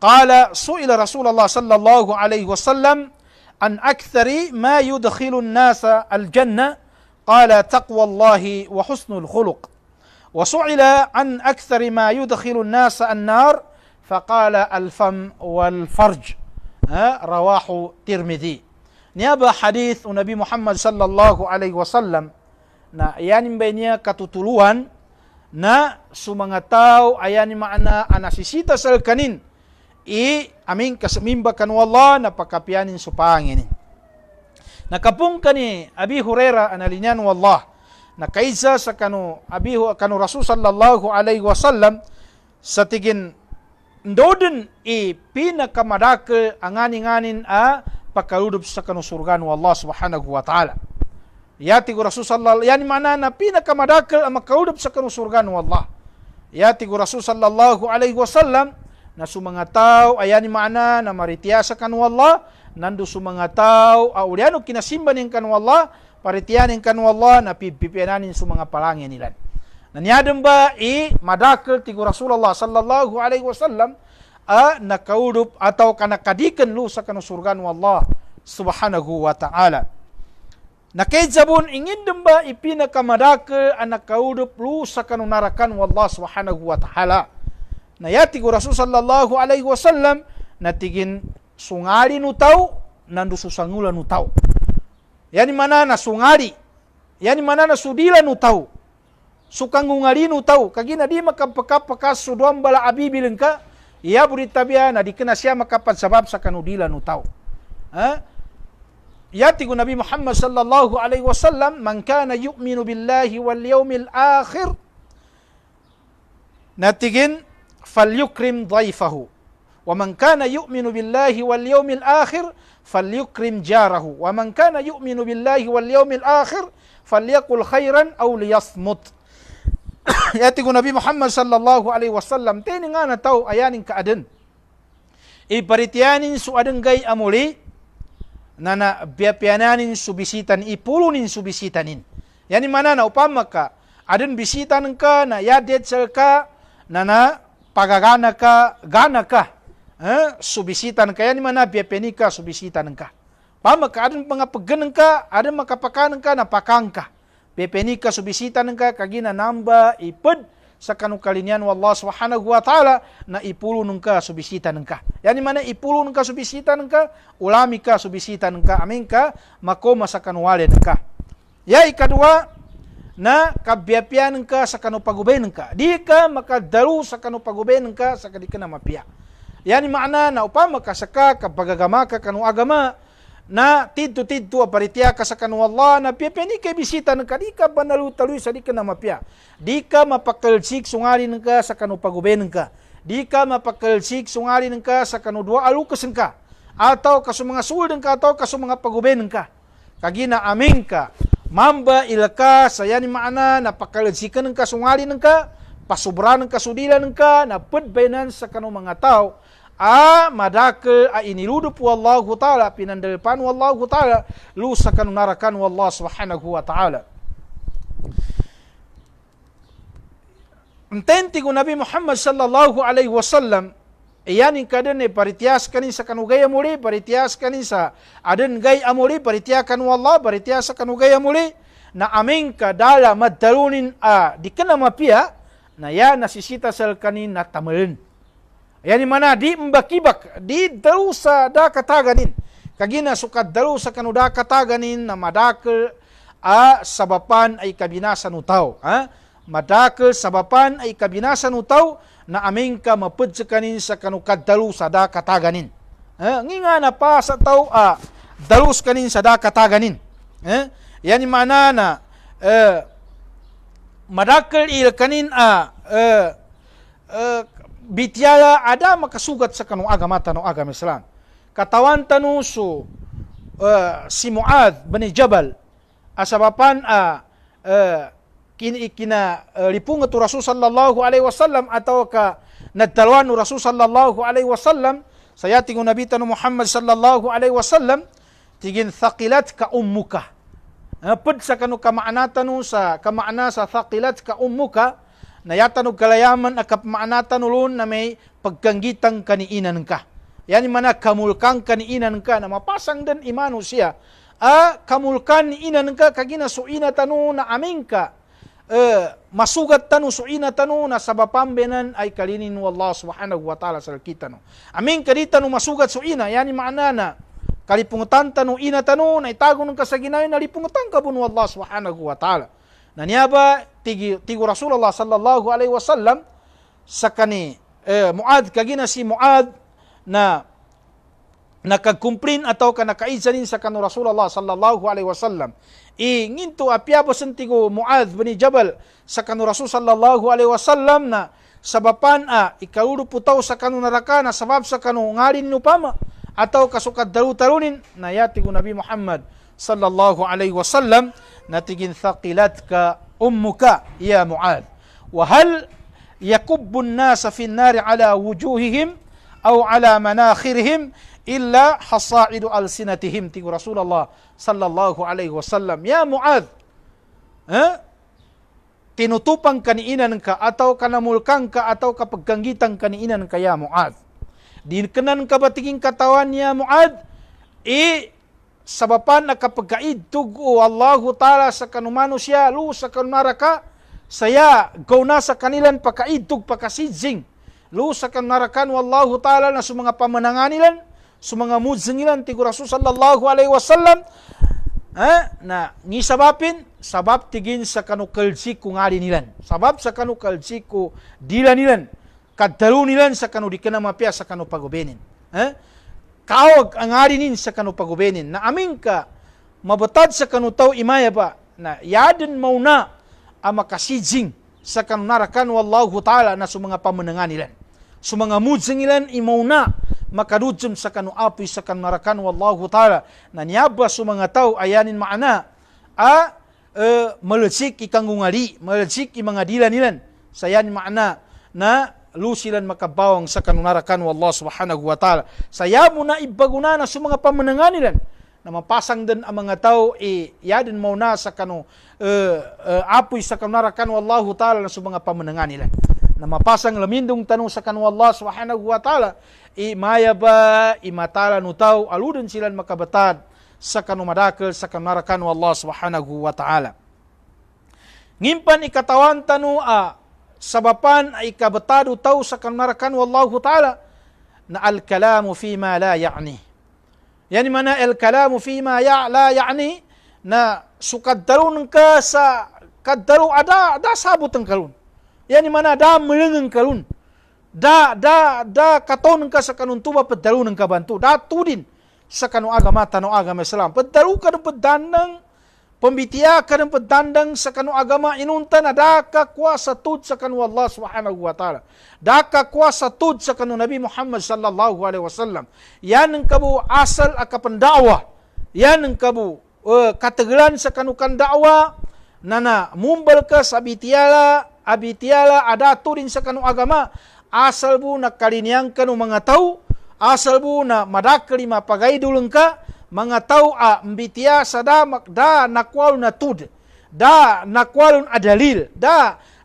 قال سئل رسول الله صلى الله عليه وسلم عن أكثر ما يدخل الناس الجنة قال تقوى الله وحسن الخلق وسئل عن أكثر ما يدخل الناس النار فقال الفم والفرج رواه الترمذي. نيابة حديث النبي محمد صلى الله عليه وسلم na yanin ba niya katutuluan na sumangataw ayani maana anasisita sa kanin amin kasamimba kan wallah na pagkapianin sa Panginoon. Nakapung kani Abi Hurairah analinyan wallah na kaisa sa kanu Rasul sallallahu alaihi wasallam sa tigin ndoden pinakamadakal anganin pagkaludob sa kanu surgan wallah subhanahu wa ta'ala. Yati ko Rasul sallallahu yani mana na pinakamadakal ang makaludob sa kanu surgan wallah. Yati ko Rasul sallallahu alaihi wasallam na sumanga tao ayan ni maana na maritiasa kan wallah nandu sumanga tao uliano kinasimba ning kan wallah paritianin kan wallah na pipiananin sumanga palangin nila nanyadem ba madakal ti Rasulullah sallallahu alaihi wasallam nakaudup atau kanakadiken lu sa kanu surgan wallah subhanahu wa ta'ala nakaijabun ingin demba ipinakamadakal anakaudup lu sa kanu narakan wallah subhanahu wa ta'ala. Na yati ko Rasul sallallahu alaihi wasallam natigin sungari nutaw nandu susangula nutaw. Yani mana na sungari. Yani mana na sudila nutaw. Sukangungali nutaw. Kagina di makapakapakas suduam bala abibilin ka. Iya burit tabiya na di kena siya makapadsabab sa kanudila nutaw. Yati ko Nabi Muhammad sallallahu alaihi wasallam man kana yu'minu billahi wal yawmil akhir natigin falyukrim dhaifahu wa man kana yu'minu billahi wal yawmil akhir falyukrim jarahu wa man kana yu'minu billahi wal yawmil akhir falyaqul khairan aw liyasmut. Yati ko Nabi Muhammad sallallahu alaihi wasallam tini nga na tao ayanin kaaden iparitianin su adenggay amuli na biapiananin subisitan ipulunin subisitanin. Yani mana na upama ka aden bisitan ka na yadet sel ka na pagagana ka, gana ka, subisitan ka, yan mana biapeni ka, subisitan ka. Pama ka, adang mga pagganang ka, adang makapakanan ka, napakang ka. Biapeni ka, subisitan ka, kagina namba, ipad, sa kanukalinyan wallah subhanahu wa ta'ala, na ipulo nung ka, subisitan ka. Yan mana ipulo nung ka, subisitan ka, ulami ka, subisitan ka, amin ka, makoma sa kanuwalin ka. Ya, ikadua, na kabiapian ka sa kanupagubayan ka. Di ka makadaru sa kanupagubayan ka sa kadi ka na mapia. Yani maana na upama ka saka kapagagama ka kanu agama na tidto aparitiya ka sa kanu Allah na piapeni ka bisita ng ka di ka banalu-taluy sa di ka na mapia. Di ka mapakalsik sungalin ka sa kanupagubayan ka. Di ka mapakalsik sungalin ka sa kanudwa alukas ka. Ataw kasumanga sulden ka ataw kasumanga pagubayan ka. Kagina amin ka. Mamba ilaka sayani maana napakalsikan ng kasungali ng ka, pasubra ng kasudilan ng ka, na pudbainan sa kanong mga tao, madakal iniludup wallahu ta'ala, pinandalpan wallahu ta'ala, lu sa kanong narakan wallahu subhanahu wa ta'ala. Intenti ko Nabi Muhammad sallallahu alaihi wasallam, iyanin ka din paritias kanin sa kanugay amuli, paritias kanin sa adan gay amuli, paritiakan wallah, paritias sa kanugay amuli, na amingka dala madalunin di kena mapia na ya nasisita sal kanin na tamalin. Yani mana di mbakibak di dalu sa da kataganin. Kagina sukat dalu sa kanu da kataganin na madakal sabapan ay kabinasan utaw. Madakal sabapan ay kabinasan utaw na amingka mapudsakanin sa kanu kaddalu sa da kataganin. Nginga na pa sa tao dalus kanin sa da kataganin. Yani mana na madakal il kanin bityala ada makasugat sa kanong agama tanong agama Islam. Katawan tanu so si Muad bin Jabal asabapan kina lipungan tu Rasul sallallahu alaihi wasallam atau ka nadalwan nu Rasul sallallahu alaihi wasallam saya tingu Nabi tanu Muhammad sallallahu alaihi wasallam tigin thaqilat ka ummuka. Pud sa kanu kamaana tanu sa kamaana sa thaqilat ka ummuka na yatanu kalayaman akap maanatan ulun na may pagkanggitang kaniinan ka. Yani mana kamulkang kaniinan ka na mapasang din imano siya. Kamulkan niinan ka kagina suina tanu na aming ka. Masugat tanu suina tanu na sabapambenan ay kalinin wallah subhanahu wa ta'ala sa kita no. Aming ka di tanu masugat suina. Yani maana na kalipungutan tanu ina tanu na itago ng kasaginayon na lipungutan ka bun wallah subhanahu wa ta'ala. Naniaba tigo Rasulullah sallallahu alaihi wasallam sakani Muad kagina si Muad na nakagkumplin atau ka nakaizanin sa kanu Rasulullah sallallahu alaihi wasallam. Nginto apiabasan tigo Muad bin Jabal sa kanu Rasul sallallahu alaihi wasallam na sabapan ikaulu putaw sa kanu neraka na sabab sa kanu ngarin upama atau kasukat daru-tarunin na yatigo Nabi Muhammad sallallahu alaihi wasallam natigin thaqilatka ummuka ya Muad. Wa hal yakubbu an-nasa fi an-nar ala wujuhihim aw ala manakhirihim illa hasaidu alsinatihim tigu Rasulullah sallallahu alaihi wasallam. Ya Muad, tinutupang kaniinan ka atau kanamulkang ka atau kapagkanggitang kaniinan ka ya Muad. Dinkenan ka batiging katawan ya Muad, sabapan na kapag kaidtug Allahu Ta'ala sa kanumano siya, lu sa kanunaraka, saya gaw na sa kanilan pakaidtug pakasidzing. Lu sa kanunarakan Wallahu Ta'ala na sa mga pamanangan nilan, sa mga mudzing nilan, tigo Rasul sallallahu alaihi wasallam, na ngisabapin, sabab tigin sa kanukalsik kung ali nilan. Sabab sa kanukalsik ko dila nilan, kadalo nilan sa kanu di kanamapya sa kanu pagubenin. Kawag ang arinin sa kanu pagubenin na aming ka mabatad sa kanu tao imaya ba na yadin mauna ang makasidzing sa kanu narakan wallahu ta'ala na sa mga pamanangan nilan. Sa mga mudzing nilan imauna makadudjum sa kanu apoy sa kanu narakan wallahu ta'ala na niyaba sa mga tao ayanin maana malajik ikang ngungali, malajik mga dila nilan. Sayan maana na lusilan makabawang sa kanunarakan wallah subhanahu wa ta'ala. Saya mo na ibaguna na sa mga pamanangan nilan na mapasang din ang mga tao yadin mo na sa kanu apoy sa kanunarakan wallahu ta'ala na sa mga pamanangan nilan. Na mapasang lamindong tanong sa kanu wallah subhanahu wa ta'ala maya ba imatala no tao aludin silan makabatad sa kanumadakal sa kanunarakan wallah subhanahu wa ta'ala. Ngimpan ikatawan tanu sabapan ay kabatado tao sa kanunarakan wallahu ta'ala na al-kalamu fima la ya'ni. Yani mana al-kalamu fima la ya'ni na sukaddarun ka sa kaddaru ada sabot ang kalun. Yani mana da melengang kalun. Da katon ka sa kanun tuba peddaru ng kabantu. Da tudin sa kanu agama tanu agama Islam. Peddaru ka ng peddandang pembitiya ka ng pedandang sa kanu agama inunta na daka kuasa tud sa kanu Allah subhanahu wa ta'ala. Daka kuasa tud sa kanu Nabi Muhammad sallallahu alaihi wasallam. Yan ang kabu asal akapandawa. Yan ang kabu katagalan sa kanu kandawa na mumbal ka sa abitiyala ada tudin sa kanu agama. Asal bu na kaliniang kanu mga tao. Asal bu na madakali mapagaidulong ka. Mga tao mbitiya sa da nakwal na tud, da nakwal adalil,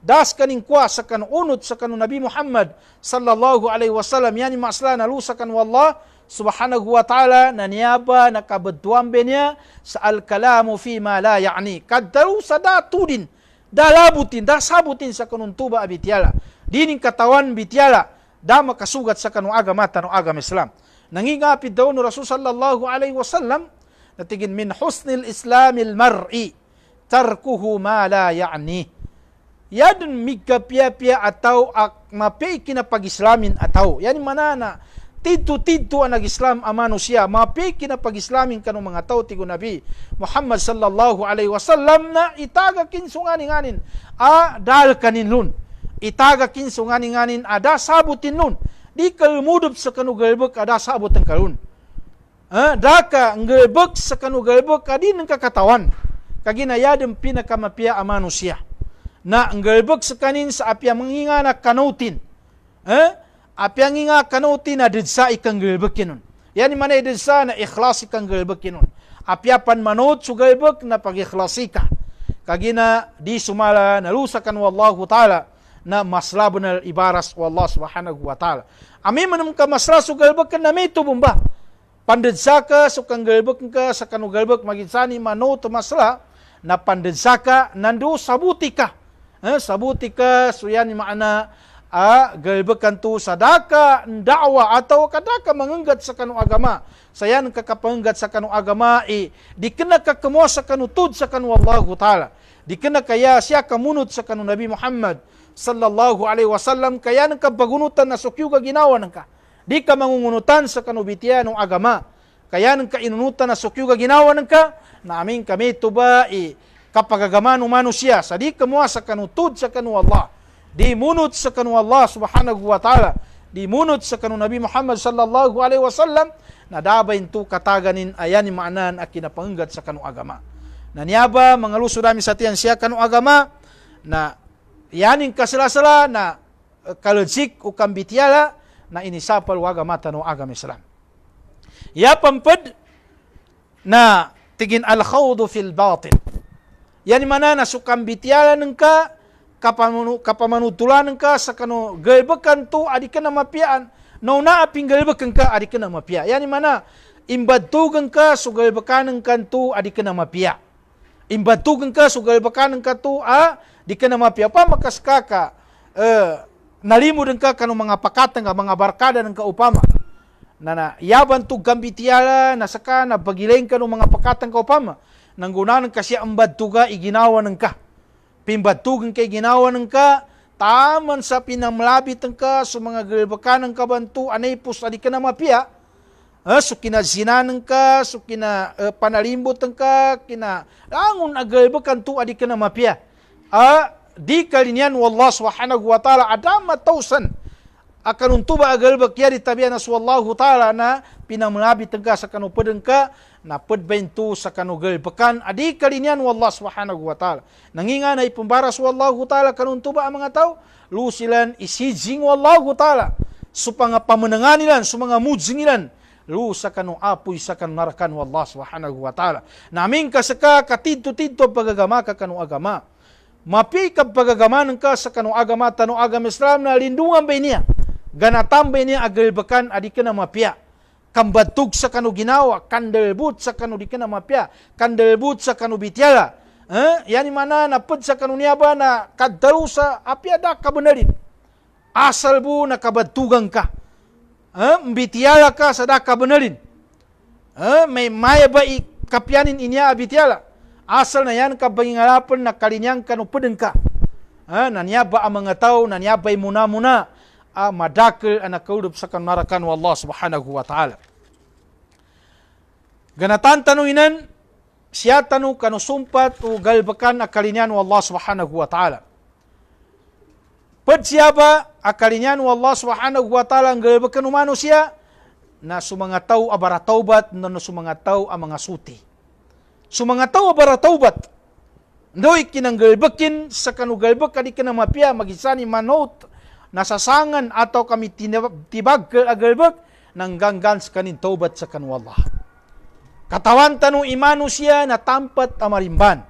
das kaning kwa sa kanunot sa kanu Nabi Muhammad sallallahu alaihi wasallam yani masla na lusakan wallah subhanahu wa ta'ala na niyaba na kabadduambe niya sa al-kalamu fi ma la ya'ni. Kaddaru sa datudin, dalabutin, dasabutin sa kanuntuba abitiala. Dining katawan bitiala, da makasugat sa kanung agama tanong agama Islam. Nangingapid daw no Rasul sallallahu alaihi wasallam na tigin min husnil islamil mar'i tarkuhu ma la ya'ni. Yadun migkapya-pya ataw ak mapay kinapag-islamin ataw. Yani manana, tidto-tidto ang nag-islam ang manusia, mapay kinapag-islamin kanong mga tao tigo Nabi Muhammad sallallahu alaihi wasallam na itaga kinsunganin-nganin, dal kanin lun. Itaga kinsunganin-nganin, ada sabutin nun. Di kalmudup sa kanugalbog, ada sabot ang kalun. Daka, ngalbog sa kanugalbog, adi ng kakatawan. Kaginayadang pinakamapya ang manusia. Na ngalbog sa kanin sa apya manginga na kanutin. Apya nga kanutin na didsa ikang galbog kinun. Yan man ay didsa na ikhlas ikang galbog kinun. Apya pan manot su galbog na pag-ikhlasi ka. Kagina di sumala nalusakan wallahu ta'ala na maslabon na ibaras wallah subhanahu wa ta'ala. Ami manam ka masla su galbog ka na may tubumba. Pandidsa ka su kang galbog ka sa kanu galbog maginsani manot masla na pandidsa ka nandu sabuti ka. Sabuti ka so yan maana galbakan tu sadaka da'wa atau kadaka mangenggat sa kanong agama. Sayan kakapanggat sa kanong agama di kena kakemo sa kanutud sa kanong Allah Ta'ala. Di kena kaya siya kamunot sa kanong Nabi Muhammad sallallahu alaihi wasallam kaya nang kabagunutan na sukyo ka ginawa nang ka. Di ka mangungunutan sa kanong bitiya ng agama. Kaya nang kainunutan na sukyo ka ginawa nang ka na aming kami tuba kapagagaman ng manusia sa di kamuha sa kanutud sa kanong Allah. Di munot sa kanu Allah subhanahu wa ta'ala, di munot sa kanu Nabi Muhammad sallallahu alaihi wasallam, na dabayin tu kataganin ayan ni maanan at kinapanggat sa kanu agama. Nanyaba, mga luso namin sa tiyan siya kanu agama, na yaning kasilasala na kaladsik o kambitiala, na inisapal o agama tanong agama Islam. Yapampad, na tigin al-khawdu fil batin. Yan mana na sukambitiala ng ka, kapamanutulan ka sa kano galbakan tu adi ka na mapiaan no na aping galbakan ka adi ka na mapia yani mana imbatugan ka so galbakan ka tu adi ka na mapia imbatugan ka so galbakan ka tu di ka na mapia pa makaska ka nalimod ka kano mga pakatan ka mga barkada ng kaupama na yaban tu gambitiala na saka na bagilain ka ng mga pakatan ka upama nanggunan ka siya ambatuga iginawa ng ka pimbatugan kay ginawa ng ka, taman sa pinamlabit ng ka, sa mga galbakan ng kabantu, anay pus, adi ka na mapia, so kinazina ng ka, so kina panalimbot ng ka, kina langon agalbakan tu, adi ka na mapia. Di kalinyan, wallah subhanahu wa ta'ala, adama tausan, akanun tuba agalbak yari tabianas wallahu ta'ala na pinamlabit ng ka sa kanupadang ka, na pudbaintu sa kanugal bakan adi kalinyan wallah subhanahu wa ta'ala nanginga na ipumbaras wallahu ta'ala kanun tuba ang mga tao lusilan isijing wallahu ta'ala supang pamanangan nilan su mga mudzing nilan lu sa kanu apoy sa kanu narakan wallah subhanahu wa ta'ala namin kasaka katidto-tidto pagagama ka kanu agama mapi ka pagagamanan ka sa kanu agama tanu agama Islam na lindungan ba niya ganatambay niya agal bakan adi ka na mapia kambatug sa kanu ginawa, kandelbut sa kanu di kena mapya, kandelbut sa kanu bitiala. Yani mana napad sa kanu niyaba na kaddaru sa apya da kabenarin. Asal bu na kabatugang ka. Bitiala ka sa da kabenarin. May maya ba kapyanin inya bitiala. Asal na yan kabangingalapan na kalinyang kanu pedeng ka. Nanyaba ang mga tao, nanyabay muna-muna. Madakil anak kaudup sa kanarakan wallah subhanahu wa ta'ala. Ganatan tanuinan, siya tanu kanusumpat o galbakan akalinyan wallah subhanahu wa ta'ala. Pad siya ba akalinyan wallah subhanahu wa ta'ala ang galbakan umano siya na sumanga tao abarataubat na sumanga tao ang mga suti. Sumanga tao abarataubat. Ndoy kinanggalbakin sa kanugalbak kadi kinamapya magisani manot nasasangan atau kami tibag ke agalbag nang ganggan sa kanin taubat sa kanwallah. Katawan tanu imanu siya na tampat amarimban.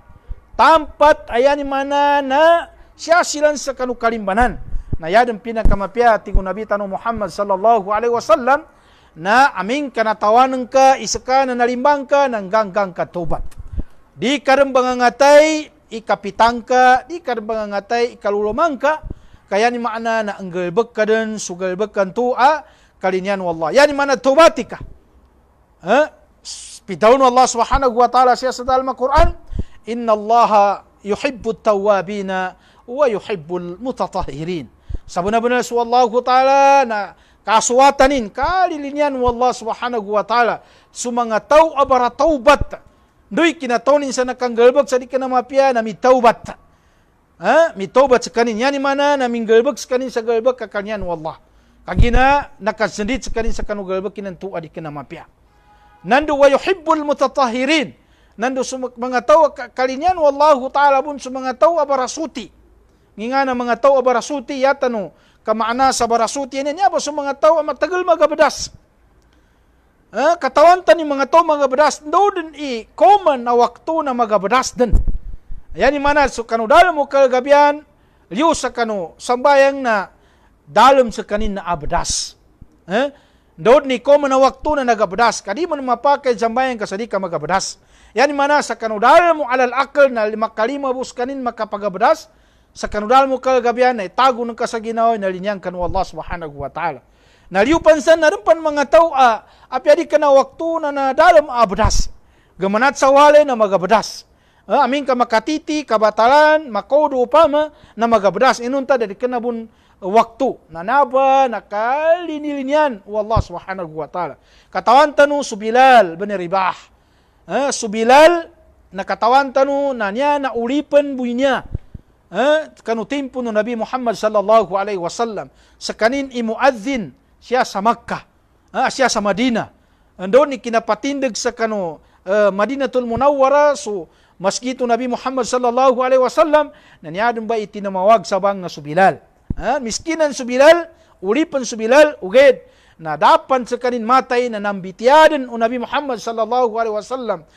Tampat ayan mana na siya silan sa kanu kalimbanan. Na yadang pinakamapya tigo Nabi tanu Muhammad sallallahu alaihi wasallam na aming kanatawan ka, isa ka na nalimbang ka, nang ganggang katubat. Di ka rin bangangatay, ikapitang ka, di ka rin bangangatay, ikalulumang ka, kaya ni maana na anggalbag ka din, sugalbag ka tu'a, kalinyan wallah. Yani mana tubati ka. Pitahun Allah subhanahu wa ta'ala siya sa dalam Al-Quran, Inna Allah yuhibbu tawabina wa yuhibbu mutatahirin. Sa benar-benar su Allah ta'ala na kaswatanin, kalilinyan wallah subhanahu wa ta'ala, sumanga tau abara taubat, doy kinatonin sa nakanggalbag sa di ka na mapia na mitaubat. Mitaubat sa kanin. Yani mana na minggalbag sa kanin sa galbag kakanyan wallah. Kagina nakasendit sa kanin sa kanugalbag kinantua di ka na mapia. Nando wa yuhibbul mutatahirin. Nando mga tao kalinyan wallahu ta'ala bun sa mga tao abarasuti. Nga na mga tao abarasuti yatano kamaana sa barasuti yan niya ba sa mga tao matagal magabadas. Katawan ni mga tao magabadas do din common na waktu na magabadas din. Yan mana so kanu dalam mo kagabian liu sa kanu sambayang na dalam sa kanin na abadas. Doon ni common na waktu na nagabadas. Kadi mo mapakai sambayang kasadi ka magabadas. Yan mana sa kanudal mo alal akal na 5 bus kanin makapagabadas, sa kanudal mo kagabihan na itago ng kasaginaw na linyang kanu Allah subhanahu wa ta'ala. Naliupansan na rin pan mga tao, apyadi ka na waktu na nadalam abadas. Gamanat sa wale na magabadas. Amin ka makatiti, kabatalan, makodo upama na magabadas. Inunta dari ka na bun waktu. Nanaba, nakalinilinya wallah subhanahu wa ta'ala. Katawan tanu subilal beniribah. Subilal nakatawan tanu na niya na ulipan buhay niya. Kanu tempo no Nabi Muhammad sallallahu alaihi wasallam sa kanin imuadzin siya sa Makkah, siya sa Madinah. Andon ni kinapatindig sa kanu Madinatul Munawwara so maskito Nabi Muhammad sallallahu alaihi wasallam na niya dun ba itinamawag sa bang na subilal. Miskinan subilal, ulipan subilal uged na dapan sa kanin matay na nambitiyaden o Nabi Muhammad sallallahu alaihi wasallam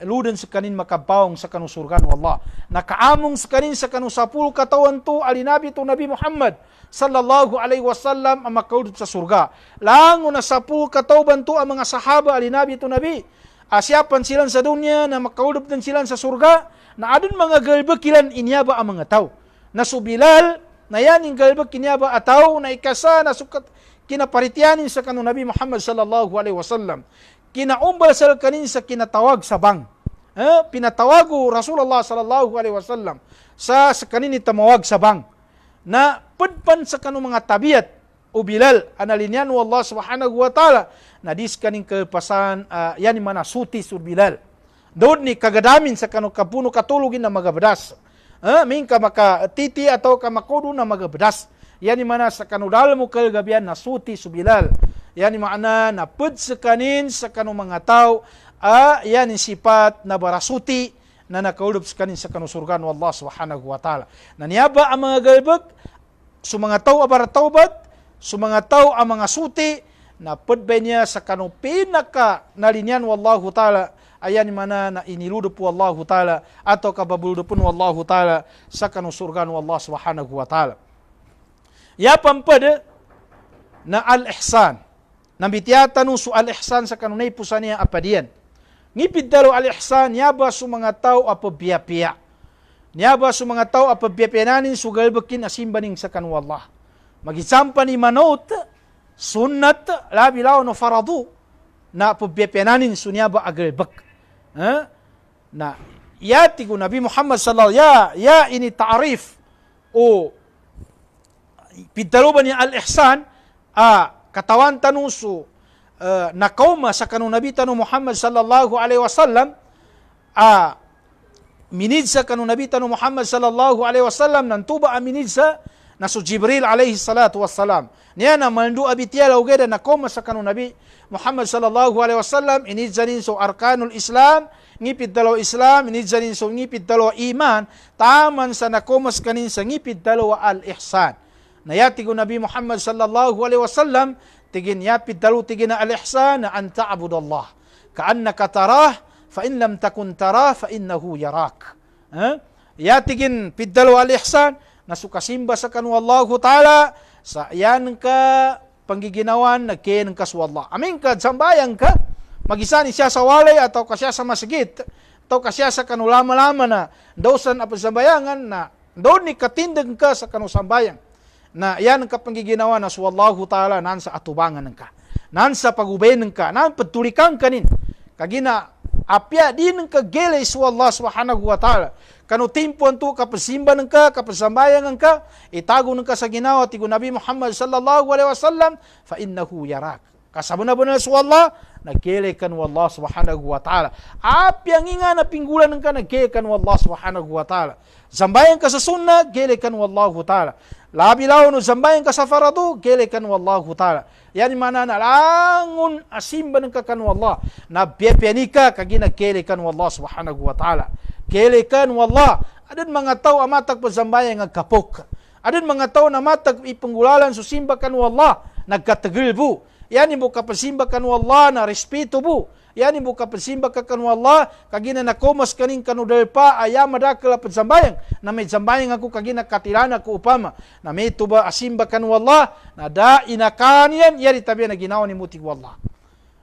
luden sa kanin makabawang sa kanu surgan wallah. Nakaamong sa kanin sa kanu 10 katawan to alinabi to Nabi Muhammad sallallahu alaihi wasallam ang makaudot sa surga. Lango na 10 katauban to ang mga sahaba alinabi to Nabi. Asyapan silan sa dunya na makaudot din silan sa surga na adun mga galbakilan inyaba ang mga tao. Na subilal na yan yung galbak inyaba ataw na ikasa na sukat kinaparitianin sa kanu Nabi Muhammad sallallahu alaihi wasallam. Kinaumbal sa kanin sa kinatawag sa bang. Pinatawago Rasulullah sallallahu alaihi wasallam sa kanin itamawag sa bang. Na pudpan sa kanu mga tabiat o Bilal analinyan wallah subhanahu wa ta'ala na dis kaning kepasan yan mana suti sur Bilal. Doon ni kagadamin sa kanu kapuno katulugin na magabadas. Mingka maka titi atau kamakodo na magabadas. Yani mana sa kanudal mo kagabihan na suti subilal. Yani mana na pud sa kanin sa kanu mga tao, yani sifat na barasuti na nakaulop sa kanin sa kanusurgan wallah subhanahu wa ta'ala. Naniyaba ang mga galbag, sa mga tao abarataubat, sa mga tao ang mga suti, na pud ba niya sa kanu pinaka nalinyan wallahu ta'ala, ayan mana na iniludup wallahu ta'ala, atau kababuludupun wallahu ta'ala sa kanusurgan wallah subhanahu wa ta'ala. Ya pampada na al-ihsan. Nambitiata no su al-ihsan sa kanunay pusa niya apadian. Ngipid dalo al-ihsan, yaba su mga tao apabiya-piya. Yaba su mga tao apabiya-piya nanin su galbakin asimbaning sa kanwallah. Magisampa ni manot, sunnat, labilaw no faradu, na apabiya-piya nanin su niyaba agalbak. Na, yati ko Nabi Muhammad sallallahu ya ini ta'arif o piddaluban niya al-ihsan, katawan tanusu, nakauma sa kanu Nabi tanu Muhammad sallallahu alaihi wasallam, minidsa kanu Nabi tanu Muhammad sallallahu alaihi wasallam, nantuba minidsa na su Jibril alaihi salatu wassalam. Niya na mandu abitiyala ugeda nakauma sa kanu Nabi Muhammad sallallahu alaihi wasallam, inidzanin su arkanul Islam, ngipid dalaw Islam, inidzanin su ngipid dalaw iman, taman sa nakumas kanin sa ngipid dalaw al-ihsan. Nayati ko Nabi Muhammad sallallahu alaihi wasallam tigin yapid dalu tigin al-ihsan an ta'budallah ka'annaka tarah fa in lam takun tarah fa innahu yarak. Ya tigin piddalu al-ihsan nasukasimba sa kanu Allahu ta'ala sa yan ka panggiginawan nagkain ka sa Allah. Amin ka, sambayang ka, magisani siya sa walay atau ka siya sa masjid, atau ka siya sa kanulama-lama na dausan apa sambayangan na doon ni katindag ka sa kanusambayang. Na yan ang kapanggiginawa na sa Allah Ta'ala nan sa atubangan ng ka. Nan sa pagubayin ng ka, nan patulikan kanin. Kagina, apya din ng kagilay sa Allah Subhanahu wa Ta'ala. Kanu timpuan tu kapasimba ng ka, kapasambayan ng ka, itago ng ka sa ginawa, tigo Nabi Muhammad sallallahu alaihi wasallam, fa innahu yarak. Kasabuna-buna sa Allah, nagkilay kan Allah Subhanahu wa Ta'ala. Apya nga na pinggulan ng ka, nagkilay kan Allah Subhanahu wa Ta'ala. Sambayan ka sa sunnah, gilay kan Allah Ta'ala. Labi lao no sambayan ka sa faradu, gilay kan Allah Ta'ala. Yan mana na langun asimba ng ka kan Allah. Na biyapianika, kagina gilay kan Allah Subhanahu wa Ta'ala. Kailan wallah, adan mga tao amatag pasambayan ng kapok. Adan mga tao na matag ipanggulalan susimba kan wallah, nagkatagil bu. Yan mo kapasimba kan wallah na respeto bu. Yan mo kapasimba kan wallah, kagina na komas kaning kanudal pa, ayam madakala pasambayan. Na may sambayan ako kagina katilana ko upama. Na may tuba asimba kan wallah, na da inakan yan, yari tabi na ginawa ni mutig wallah.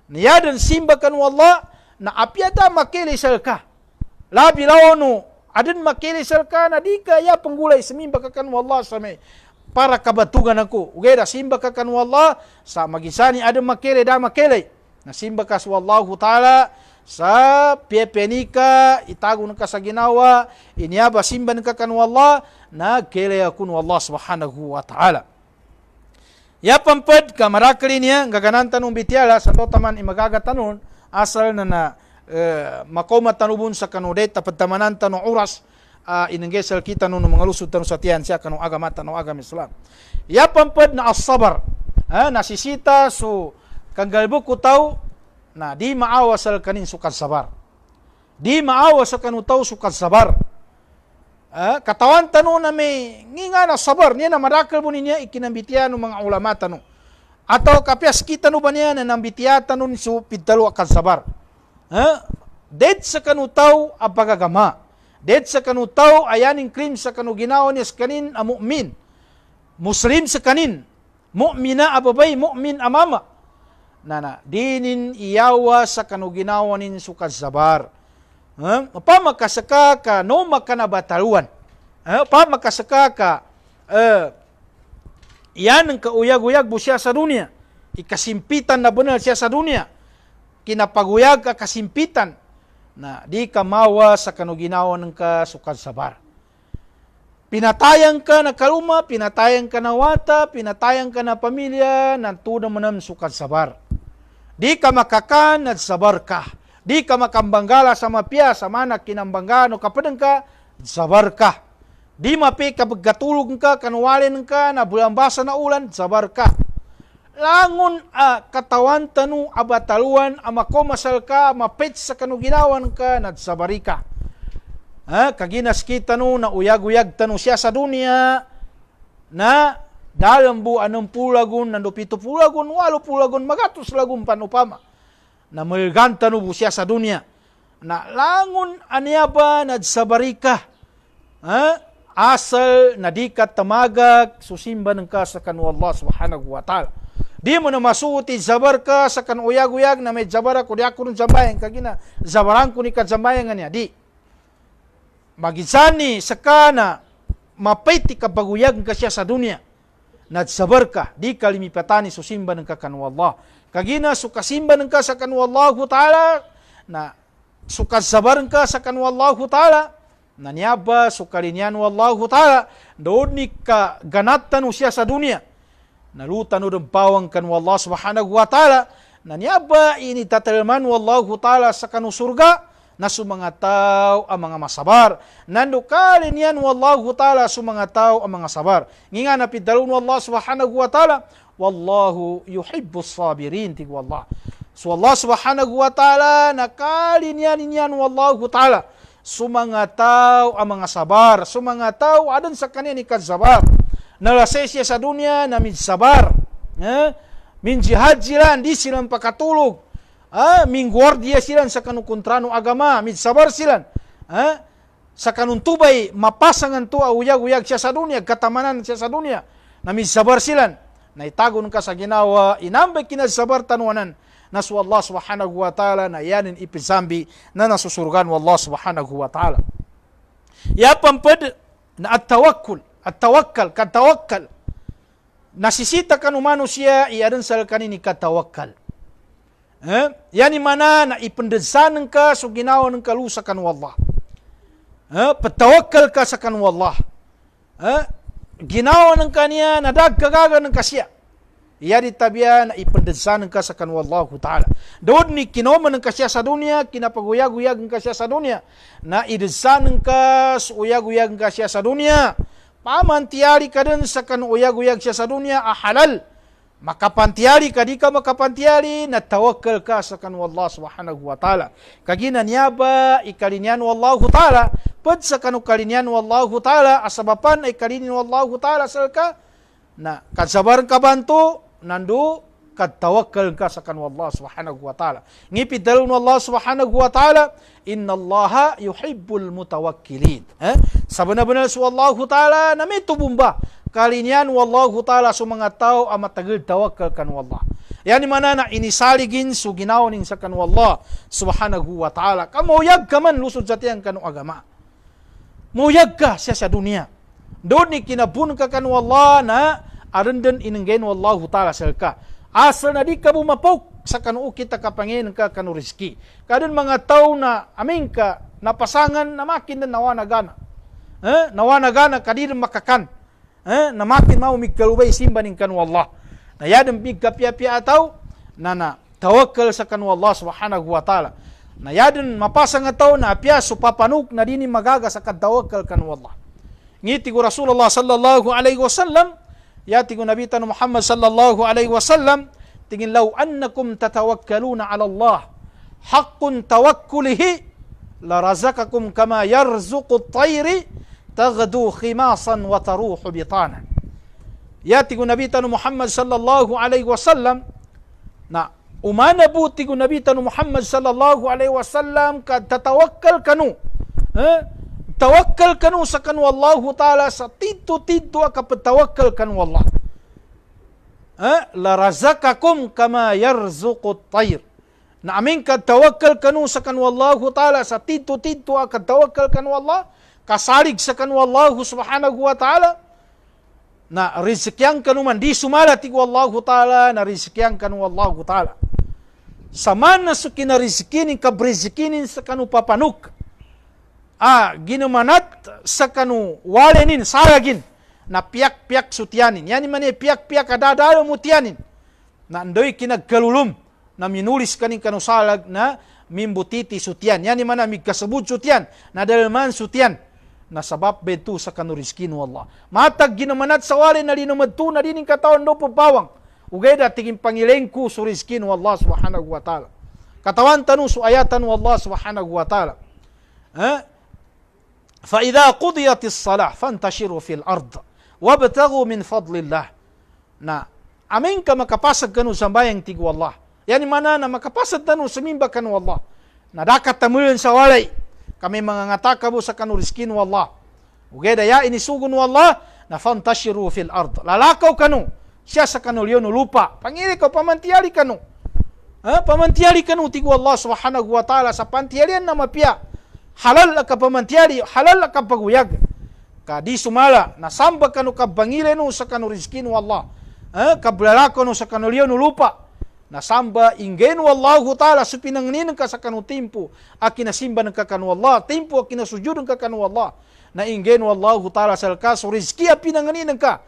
Niyadan simba kan wallah, na apyada makilisal ka. Labi laono, adin makilisal ka na di kaya penggulay semimba kakan wallah sa may para kabatugan ako. Ugeda simba kakan wallah sa magisani adin makilay da makilay. Na simba kas wallahu ta'ala sa pepenika itago ng ka sa ginawa inyaba simba ng kakan wallah na kilay akun wallah subhanahu wa ta'ala. Ya pampad ka marakali niya gagananta nung bitiala sa taman imagagatanon asal na makoma tanubun sa kanudet tapad tamanan tanong oras inenggesal kita no mga lusod tanong sa tiyan siya kanong agama tanong agama Islam. Ya pampad na as-sabar. Nasisita so kanggalbo ko tao na di maawa sa kanin sukat sabar. Di maawa sa kanutaw sukat sabar. Katawan tanong na may nginga na sabar niya na marakal mo niya ikinambitian ng mga ulama tanong. Atau kapias kita no ba niya na nambitian tanong so pidalo akan sabar. Dead sa kanutaw ang pagagama. Dead sa kanutaw ayaning krim sa kanuginawa niya sa kanin ang mu'min. Muslim sa kanin. Mu'mina ababay, mu'min amama. Nana, dinin iyawa sa kanuginawa nin sukat sabar. Pamakasaka ka, no makanabataluan. Pamakasaka ka, yan ang kauyag-uyag mo siya sa dunia. Ikasimpitan na benar siya sa dunia. Kinapaguyag ka kasimpitan na di ka mawa sa kanuginawa ng ka sukat sabar. Pinatayang ka na kaluma, pinatayang ka na wata, pinatayang ka na pamilya, nantunan mo ng sukat sabar. Di ka makakan at sabar ka. Di ka makambanggala sa mapya, sa manak kinambangga, no kapadang ka, sabar ka. Di mapi kapagkatulog ka, kanuwalin ka, na bulambasa na ulan, sabar ka. Langon katawan tanu abataluan amakomasal ka mapit sa kanuginawan ka nagsabari ka. Kaginas kita no na uyag-uyag tanu siya sa dunia na dalam bu anong pulagon nando pito pulagon walo pulagon magatos lagun panupama na malganta no bu siya sa dunia na langon aniya ba nagsabari ka. Asal na di ka tamagag susimba ng ka sa kanu Allah subhanahu wa ta'ala. Di mo na masuuti zabar ka sa kan uyag-uyag na may zabara ko di ako ng zambayan kagina zabaran ko ni kazambayan niya di magisani sa kana mapaiti ka baguyag ka siya sa dunia nagsabar ka di kalimipatani susimba ng ka kanu Allah kagina sukasimba ng ka sa kanu Allah ta'ala na sukasabar ka sa kanu Allah ta'ala nanyaba sukalinyan Allah ta'ala doon ni ka ganatan siya sa dunia nalutan o pawang kan Allah subhanahu wa ta'ala na niyaba initatalman wallahu ta'ala sa kanusurga na sumanga tao ang mga masabar. Nandukalin yan wallahu ta'ala sumanga tao ang mga sabar. Nginga na pidalun Allah subhanahu wa ta'ala wallahu yuhibbus sabirin tig wallah. So Allah subhanahu wa ta'ala nakalin yan wallahu ta'ala sumanga tao ang mga sabar. Sumanga tao adan sa kanya ni kasabar. Nalasay siya sa dunia na min sabar. Min jihad sila, di silang pakatulog. Min guardia sila sa kanukontrano agama, min sabar sila. Sa kanuntubay, mapasangan to uyag-uyag siya sa dunia, katamanan siya sa dunia. Na min sabar sila. na itagon ka sa ginawa, inambay kinasabar tanuanan, na su Allah subhanahu wa ta'ala na yanin ipizambi na nasusurgan wa Allah subhanahu wa ta'ala. Ya pampad na at-tawakkal, katawakkal. Nasisita kanu manusia, iyadan sal kanini katawakkal. Yani mana na ipendesanan ka so ginawa ng kalusa kanu Allah. Patawakkal ka sa kanu Allah. Ginawa ng kanya, nadagkagaga ng kasya. Iyadi tabiya na ipendesanan ka sa kanu Allah ta'ala. Doon ni kinoma ng kasya sa dunia, kinapaguyag-uyag ng kasya sa dunia. Na idesanan ka sa uyag-uyag ng kasya sa dunia. Pamantiari ka din sa kanu uyag-uyag siya sa dunia, halal. Makapantiari ka, di ka makapantiari, na tawakkal ka sa kanu Allah subhanahu wa ta'ala. Kagina niya ba, ikalinyan wa Allah ta'ala, pad sa kanu kalinyan wa Allah ta'ala, asabapan ay kalinin wa Allah ta'ala salka, na kasabaran ka bantu, nandu, katawakkal ka sa kanu Allah subhanahu wa ta'ala. Ngipid dalun Allah subhanahu wa ta'ala, inna Allaha yuhibbul mutawakkilin. Sabenar-benar su Allah ta'ala, na may tubumba, kalinyan wallahu ta'ala sa mga tao ang matagal tawakkal kan wallah. Yan mana na inisaligin su ginawin sa kan wallah subhanahu wa ta'ala. Kamuyag ka man lusod sa tiyang kanu agama. Muyag ka siya sa dunia. Doon ni kinabun ka kan wallah na arandan inenggain wallahu ta'ala salka. Asal na di ka bumapok sa kanu kita kapangin ka kanu rizki. Kadang mga tao na aming ka napasangan na makin na nawanagana. Nawanagana kadir makakan. Na makin mau migkalubay simbanin kanu Allah. Na yadang migkapya-pya ataw na tawakkal sa kanu Allah subhanahu wa ta'ala. Na yadang mapasang ataw na apya supapanuk na dini magaga sa katawakkal kanu Allah. Ngiti ko Rasulullah sallallahu alaihi wasallam, yati ko Nabi Tanu Muhammad sallallahu alaihi wasallam, tingin law annakum tatawakkaluna ala Allah haqqun tawakkulihi la razaqakum kama yarzuqu at-tayri taghdu khimasan wa taruhu bitana. Yati ko Nabi Tanu Muhammad sallallahu alaihi wasallam na umana buti ko Nabi Tanu Muhammad sallallahu alaihi wasallam ka tatawakkal kanu. Tawakkal kanu sa kanu Allah ta'ala sa tito-tito ka patawakkal kanu Allah. La razaqakum kama yarzuqu at-tayr. Na amin ka tawakkal kanu sa kanu Allah ta'ala sa tito-tito ka tawakkal kanu Allah. Kasalig sa kanu Allah subhanahu wa ta'ala. Na rizkiyang kanu man di sumalati ko Allah ta'ala na rizkiyang kanu Allah ta'ala. Saman na suki na rizkinin kabrizkinin sa kanu papanuk. Ginumanat sa kanu walenin, saragin, na piyak-piyak sutianin. Yani mani piyak-piyak adadalo mutianin. Na andoy kinagkalulum, na minulis kanin kanu salag na mimbutiti sutian. Yani mana migkasabud sutian, na dalman sutian. Na sabab betu sa kanu rizkinu Allah. Matag ginumanat sa wale na linumadto na dining katawan do pabawang. Ugay da tingin pangilengku su rizkinu Allah subhanahu wa ta'ala. Katawan tanu su ayatan Allah subhanahu wa ta'ala. فإذا قضيت الصلاة فانتشروا في الأرض وابتغوا من فضل الله. Na amin ka makapasag kanu sa bayang tigu Allah. Yani mana na makapasag kanu sa mimba kanu Allah. Na dakat tamulan sa walay. Kami mga ngatakabu sa kanu rizkinu Allah. Ugay daya inisugun Allah na fantashiru fil ard. Lalakaw kanu siya sa kanu liyon lupa. Pangili ko pamantiyali kanu. Pamantiyali kanu tigu Allah subhanahu wa ta'ala sa pantiyalian na mapia. Halal ka pamantiari, halal ka paguyag. Kadi sumala, nasamba kanu kabangile no sa kanu rizkinu Allah. Kablalako no sa kanu liyo no lupa. Nasamba ingenu Allah ta'ala supinangnin ka sa kanu timpo. Akinasimba ng ka kanu Allah. Timpo akinasujud ng ka kanu Allah. Na ingenu Allah ta'ala sa kaso rizki pinangnin ka.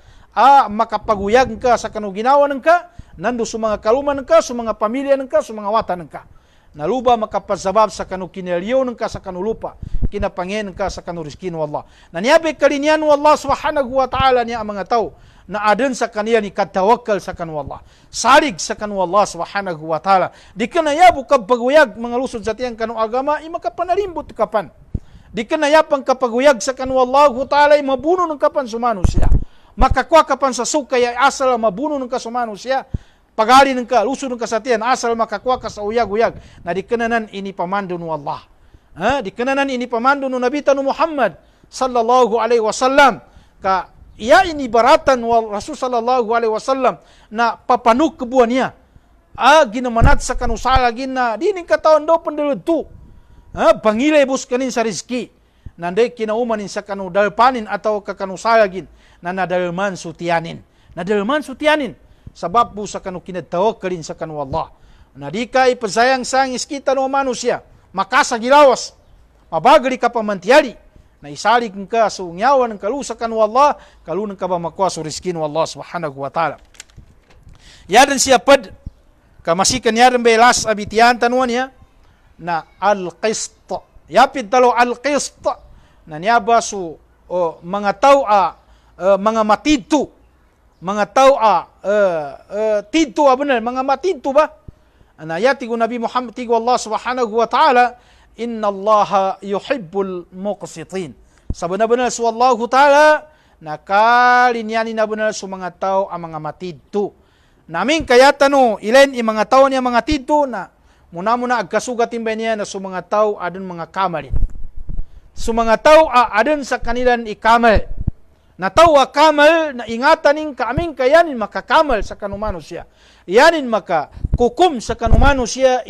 Makapaguyag ka sa kanu ginawa ng ka. Nando sa mga kaluman ng ka, sa mga pamilya ng ka, sa mga wata ng ka. Naluba makapasabab sa kanu kinaliyo ng ka sa kanu lupa, kinapangin ka sa kanu rizkinu Allah. Nanyabi kalinyan Allah subhanahu wa ta'ala niya ang mga tao na adun sa kaniya ni katawakkal sa kanu Allah. Sarig sa kanu Allah subhanahu wa ta'ala. Di ka nayabu kapaguyag mga lusod sa tiyang kanu agama, makapanalimbot kapan. Di ka nayapang kapaguyag sa kanu Allah ta'ala, mabuno ng kapan sumano siya. Makakwa kapan sa sukay ay asal mabuno ng kasumano siya. Pagali ng ka, lusod ng kasatian, asal makakuha ka sa uyag-uyag, na di kananan ini pamando ng Allah. Di kananan ini pamando ng Nabi Tanu Muhammad sallallahu alaihi wasallam, ka ia ini baratan wal Rasul sallallahu alaihi wasallam na papanuk kebuannya gina manat sa kanu sala gina dinin katawan do pendelentu bangilay bus kanin sa rizki nande kinaumanin sa kanu dalpanin atau kakanu sala gin na nadalman sutianin sabab bu sa kanu kinatawakkalin sa kanu Allah na di ka ipasayang-sangis kita no manusia makasa gilawas mabagali ka pamantiali na isalig ka sa ungyawan ng kalusakan wa Allah, kalunang ka ba makwaso riskin wa Allah subhanahu wa ta'ala. Yadan siya pad, kamasikan yadan belas abitian tanuan ya, na al-qist. Yapid talo al-qist, na niyaba su mga tao mga matidto, mga tao tidto benar, mga matidto ba? Na yatigo Nabi Muhammad, tigo Allah subhanahu wa ta'ala, Inna Allah yuhibbul muqsitin. Sa benar-benar su Allah Ta'ala, nakalinyani na benar su mga tao ang mga matidto. Namin kaya tano, ilen i mga tao niya mga tidto na muna-muna agkasugatin ba niya na su mga tao adun mga kamalin. Su mga tao adun sa kanilang ikamal. Na tao kamal na ingatanin kaming kayanin makakamal sa kanumano siya. Yanin makakukum sa kanumano siya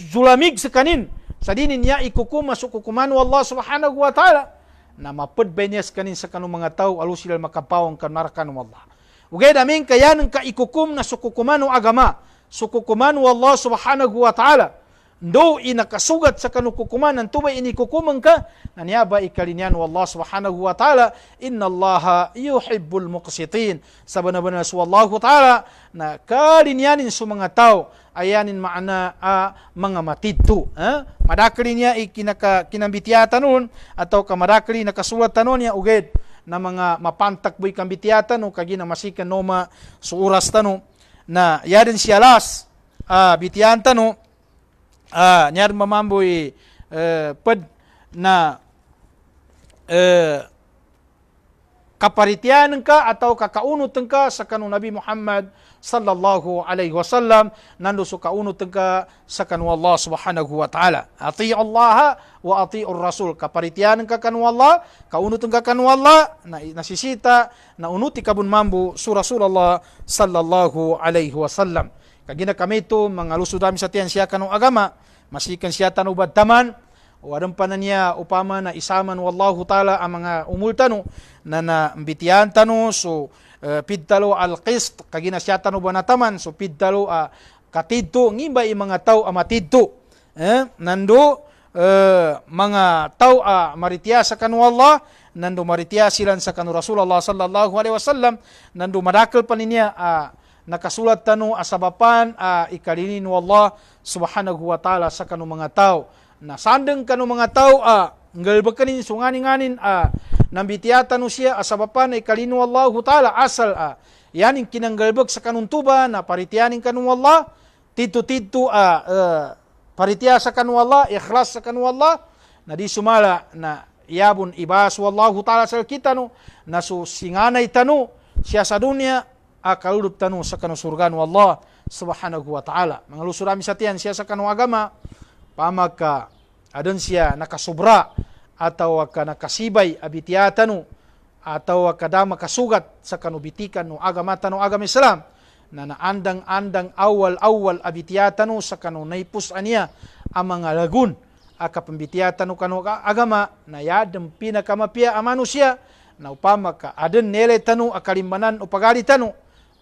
zulamig sa kanin. Sa dinin niya ikukum masuk kukumanu Allah subhanahu wa ta'ala na mapudbenyas kanin sa kanong mga tao alu sila makapawang kanarakan ng Allah. Ugay namin kaya nang kaikukum na sukukumanu agama, sukukumanu Allah subhanahu wa ta'ala. Do inakasugat sa kanong kukuman, ang tubay inikukuman ka, na niya ba ikalinyan wa Allah subhanahu wa ta'ala, Inna Allah yuhibbul muqsitin. Sa bana-bana su Allah ta'ala, na kalinyanin sa mga tao, ayanin maana mga matidto. Madakali niya kinambitiyatan nun, atau kamadakali nakasulatan nun niya uged na mga mapantakboy kambitiyatan nun, kagi na masikan noma suuras tano, na yadin siya las, bitiyatan nun, nyar mamamboy pad na kaparitian ka atau kakaunot ka sa kanong Nabi Muhammad sallallahu alaihi wasallam nando so kaunot ka sa kanong Allah subhanahu wa ta'ala. Ati Allah wa ati Rasul. Kaparitian ka kanong Allah, kaunot ka kanong Allah, na nasisita na unuti kabun mambo su Rasulullah sallallahu alaihi wasallam. Kagina kami ito, mga lusudami sa tiyan siya kanong agama, masikan siya tanubad taman, o adang pa na niya upama na isaman wallahu ta'ala ang mga umultano, na nambitiyan tano, so pidtalo al-qist, kagina siya tanuba na taman, so pidtalo katidto, ngimba yung mga tao amatidto. Nando, mga tao maritiya sa kanu Allah, nando maritiya silan sa kanu Rasulullah sallallahu alaihi wasallam, nando madakal pa niya nakasulat tano asabapan ikalinin wallah subhanahu wa ta'ala sa kanu mga tao na sandeng kanu mga tao ngalbag kanin sunganin-nganin nambitiyatan no siya asabapan ikalinin wallahu ta'ala asal yaning kinanggalbag sa kanun tuba na paritiyanin kanu wallah tito paritiya sa kanu wallah ikhlas sa kanu wallah na di sumala na yabon ibas wallahu ta'ala sa kita no na singanay tano siya sa dunya akaludot tanu sa kanong surgan wa Allah subhanahu wa ta'ala. Mga lusurami sa tiyan siya sa kanong agama, pamagka adon siya nakasubra, ataw ka nakasibay abitiyatanu, ataw kada makasugat sa kanubitikan no agama tanu agama Islam, na naandang-andang awal-awal abitiyatanu sa kanong naipus aniya ang mga lagun, akapambitiyatanu kanong agama, na yadang pinakamapia amano siya, na upamaka adon nele tanu akalimbanan o pagari tanu,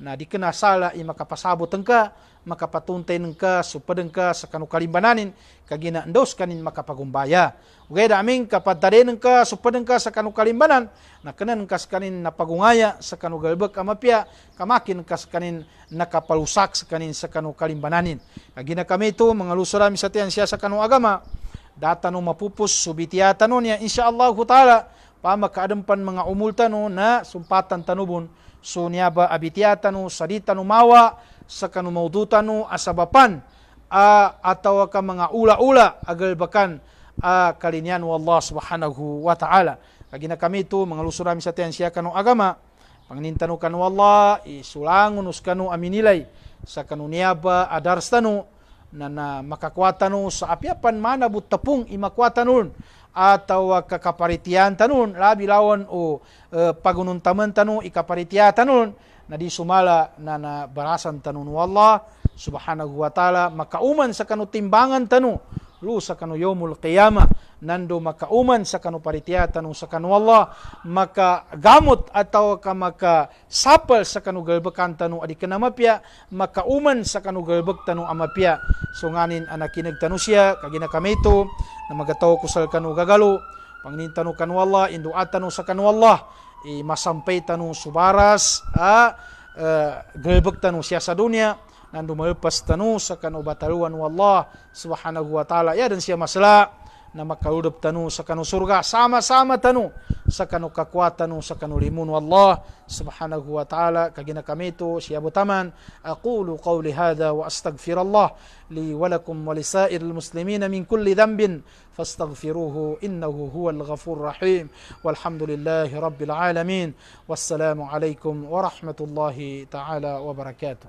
na di kena sala makapasabot ka, makapatuntay ka, supadeng ka sa kanukalimbananin, kagina endos kanin makapagumbaya. Ugay daming kapadarin ka, supadeng ka sa kanukalimbanan, na kanan ka sa kanin napagungaya sa kanugalbag amapya, kamakin ka sa kanin nakapalusak sa kanin sa kanukalimbananin. Kagina kami ito, mga lusurami sa tiyan siya sa kanuagama, data no mapupus, subitiyata no niya, insyaallah ta'ala, pamakaadampan mga umultano na sumpatan tanubon, so niya ba abitiyatanu, saditanu mawa, sa kanumaudutanu asabapan, atawa ka mga ula-ula, agalbakan, kalinyan wa Allah subhanahu wa ta'ala. Kagina kami ito, mga lusurami sa tiyan siya kanong agama, pangnintanu kanu Allah, isulangon uskanu aminilay, sa kanu niya ba adarstanu, na makakwatanu sa apyapan manabut tapung imakwatanun, atau kakaparitian tanun labi lawan pagunun taman tanu ikaparitia tanun na di sumala na barasan tanun wallah subhanahu wa ta'ala makauman sa kanu timbangan tanu lu sa kanu yaumul qiyamah nando makauman sa kanu paritia tanu sa kanu Allah maka gamot atau maka sapal sa kanu galbekan tanu adi kana mapya makauman sa kanu galbek tanu amapya so nganin anakinag tanu siya kagina kami ito na magataw kusal kanu gagalo pangnin tanu kanu Allah induat tanu sa kanu Allah masampay tanu subaras galbek tanu siya sa dunia nandu melepas tanu sa kanu bataluan wallah subhanahu wa ta'ala ya dan siya masla na makaludop tanu sa kanu surga sama-sama tanu sa kanu kakuatan tanu sa kanu limun wallah subhanahu wa ta'ala kagina kami ito siya butaman aqulu qawli hadha wa astaghfirullah li walakum wa lisairil muslimina min kulli dhanbin fastaghfiruhu innahu huwal ghafur rahim walhamdulillahi rabbil alamin wassalamu alaikum warahmatullahi ta'ala wabarakatuh.